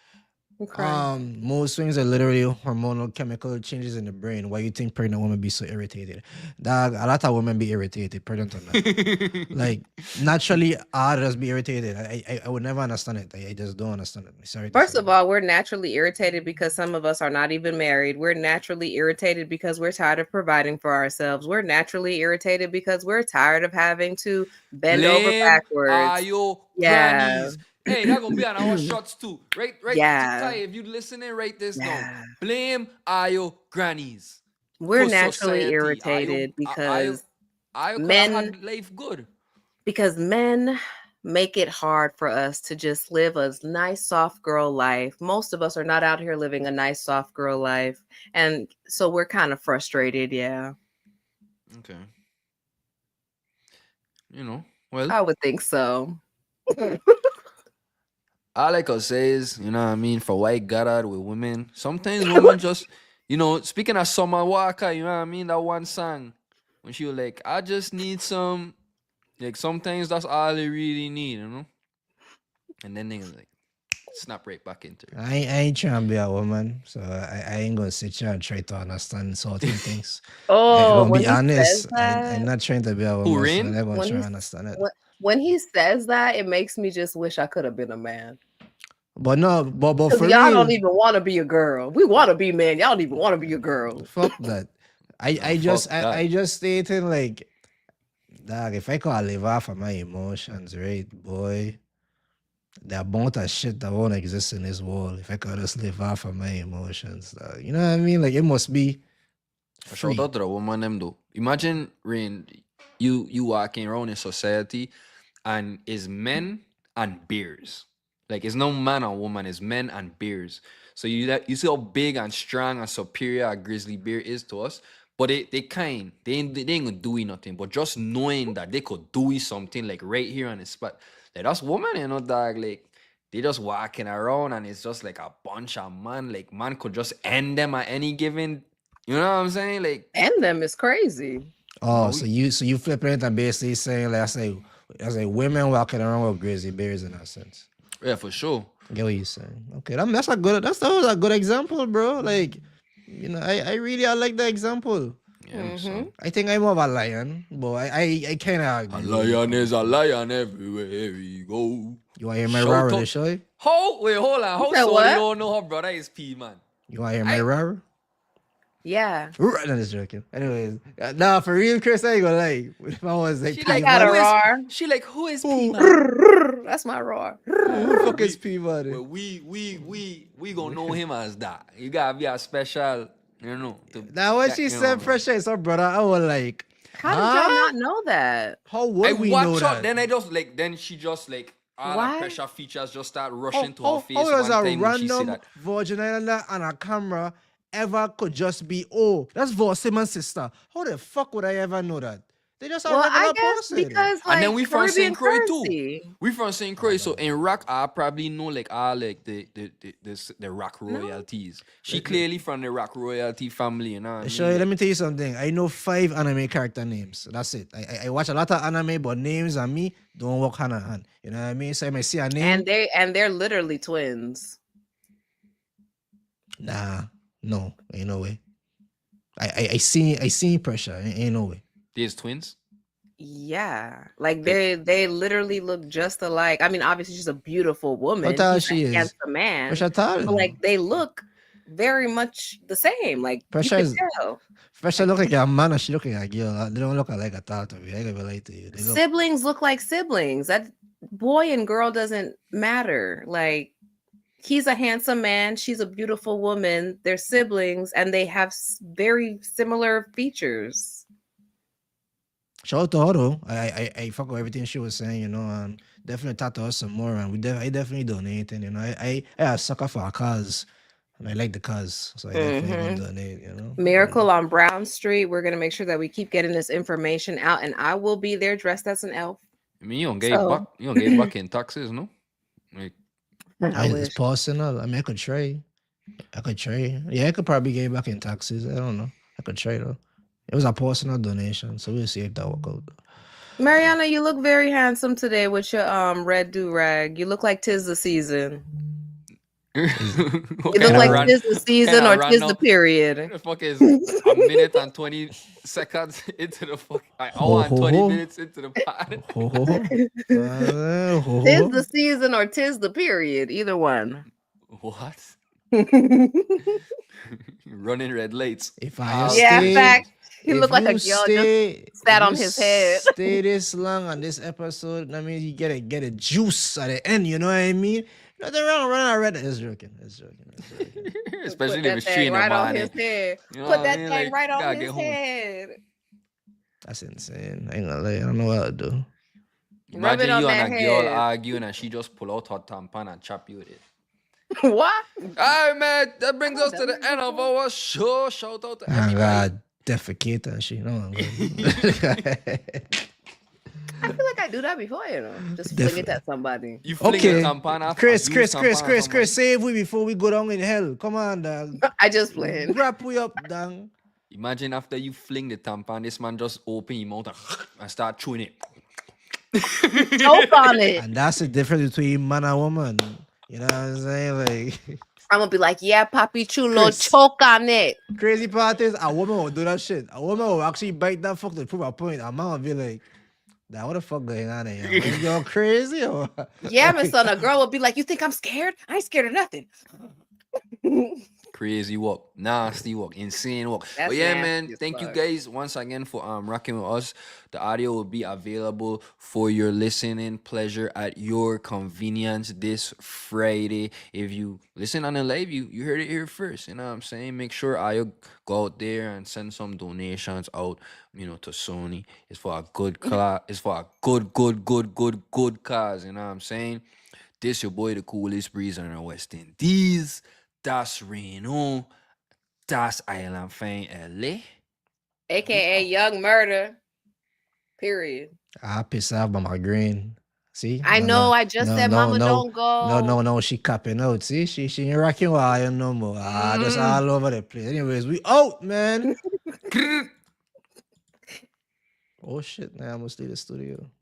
I'm crying. mood swings are literally hormonal chemical changes in the brain. Why you think pregnant women be so irritated? Dog, a lot of women be irritated, pregnant or not. Like naturally, I just be irritated. I would never understand it. I just don't understand it. Sorry. First of all, we're naturally irritated because some of us are not even married. We're naturally irritated because we're tired of providing for ourselves. We're naturally irritated because we're tired of having to bend over Blame backwards. your Yeah. grannies. Hey, that gonna be on our shots too. Right, Yeah. TikTok, if you listening, write this down. Yeah. Blame your grannies. We're For naturally society. irritated because I could have men had life good. because men make it hard for us to just live a nice soft girl life. Most of us are not out here living a nice soft girl life, and so we're kind of frustrated. Yeah, Okay. Well, I would think so. all I could say is, you know what I mean, for white gathered with women, sometimes women just, speaking of Summer Walker, you know what I mean, that one song, when she was like, I just need some, like, sometimes that's all they really need, And then they like, snap right back into it. I ain't trying to be a woman, so I ain't gonna sit here and try to understand certain things. Oh, I'll when be he says honest, that, I'm not trying to be a Who, woman, so Rain? I'm not gonna when try he to understand it. when he says that, it makes me just wish I could have been a man. But no, but Because for y'all real, don't even want to be a girl. We want to be men. Y'all don't even want to be a girl. fuck that. I fuck that. I just stated like, dog, if I could live off of my emotions, right, boy, the amount of shit that won't exist in this world, if I could just live off of my emotions, dog. You know what I mean? Like it must be free. Shout out to the woman them though. Imagine, Rain, you walking around in society, and it's men and bears. Like it's no man or woman, it's men and bears. So you see how big and strong and superior a grizzly bear is to us. But they ain't gonna do nothing. But just knowing that they could do something like right here on the spot, like that's woman, dog. Like they just walking around and it's just like a bunch of man. Like man could just end them at any given. You know what I'm saying? Like And them is crazy. Oh, no, so you flipping it and basically saying like I say women walking around with grizzly bears in that sense. yeah, for sure. I get what you're saying. Okay, that was a good example, bro. Like, I really I like the example. Yeah, so. I think I'm more of a lion, but I kind of A lion is a lion everywhere we go. You want to hear my Shout rara out- to show you? Wait, hold on. How said so what? you don't know her brother is P, man? You want to hear my rara? Yeah. No, just joking. Anyways, nah, for real, Chris, I ain't gonna lie. If I was like, She P like, got a man, roar. She like, who is P, Who? man? That's my roar. who the fuck is P, man? Well, we gonna know him as that. You gotta be a special, Now when she said fresh air, so brother, I was like, How did huh? y'all not know that? How would I we know watch that? out, then she just like all Why? the pressure features just start rushing to how, her face how one does a time when she see random that. Virgin Islander and a camera ever could just be, that's Vaughn Simmons' sister? How the fuck would I ever know that? They just a Well, regular I guess person. because like And then we from Caribbean St. Croix too. currency. We from St. Croix, so in rock, I probably know like all like the rock royalties. She clearly from the rock royalty family, you know. What I Sure, mean? let me tell you something. I know 5 anime character names. That's it. I watch a lot of anime, but names and me don't work hand in hand. You know what I mean? So I may see a name. And they're literally twins. Nah, no, ain't no way. I seen pressure. Ain't no way. There's twins. Yeah. Like they literally look just alike. I mean, obviously she's a beautiful woman. What tall He's she a is? handsome man. Pressure tall. But like they look very much the same. Like Pressure you is- can tell. Pressure look like a man and she look like a girl. They don't look like a tall to me. I gotta lie to you. They look, Siblings look like siblings. That boy and girl doesn't matter. Like he's a handsome man, she's a beautiful woman. They're siblings and they have very similar features. shout out to her though. I fuck with everything she was saying, and definitely talk to her some more. And I definitely donate. And I a sucker for a cause, and I like the cause, so I definitely gonna donate. Miracle on Brown Street. We're gonna make sure that we keep getting this information out, and I will be there dressed as an elf. I mean, you don't get So- back in taxes, no? Like, I It's wish. personal. I mean, I could try. Yeah, I could probably get back in taxes. I don't know. I could try though. It was a personal donation, so we'll see if that work out. Mariana, you look very handsome today with your red do-rag. You look like 'tis the season. You look like 'tis the season or 'tis the period. The fuck is a minute and 20 seconds into the fuck? I want 20 minutes into the pod. Ho, ho, ho. 'Tis the season or 'tis the period. Either one. What? Running red lights. If I Yeah, stay, fact. He if looked like a you girl just stay- sat if on you his head. Stay this long on this episode, that means you get a juice at the end. You know what I mean? Nothing wrong running a red. It's joking. Especially Put if that it's thing stream right on man. his head. You know Put what I that mean? thing Like, right gotta on get his home. head. That's insane. I ain't gonna lie. I don't know what to do. Rub it Imagine on you that and a girl head. arguing and she just pull out her tampon and chop you with it. What? Alright, man, that brings us to the end of our show. Shout out to Oh everybody. God, defecate and shit. No, I'm good. I feel like I do that before, Just fling it at somebody. You fling Okay, a tampon off. Chris, a used tampon on somebody. save we before we go down in hell. Come on, dog. I just playing. Wrap we up, dog. Imagine after you fling the tampon, this man just open his mouth and start chewing it. Choke on it. And that's the difference between man and woman. You know what I'm saying? Like, I'm gonna be like, yeah, Papi Chulo, Chris. choke on it. crazy part is a woman will do that shit. A woman will actually bite that fuck to prove a point. A man will be like, "Nah, what the fuck going on here? You go crazy or what?" Yeah, my son. A girl will be like, you think I'm scared? I ain't scared of nothing. Crazy work, nasty work, insane work. That's But yeah, nasty man, as thank you fuck. guys once again for rocking with us. The audio will be available for your listening pleasure at your convenience this Friday. If you listen on the live, you heard it here first. You know what I'm saying? Make sure I go out there and send some donations out, to Sonii. It's for a good class. It's for a good cause. You know what I'm saying? This your boy, the coolest breeze on the West Indies. That's Reno. Das Island Fame LA. AKA Young Murder. Period. I piss off by my green. See? I No, know. no, I just no, said, no, Mama, no, don't go. no. She capping out. See, she ain't rocking wire no more. Just Mm. all over the place. Anyways, we out, man. Oh shit, now I must leave the studio.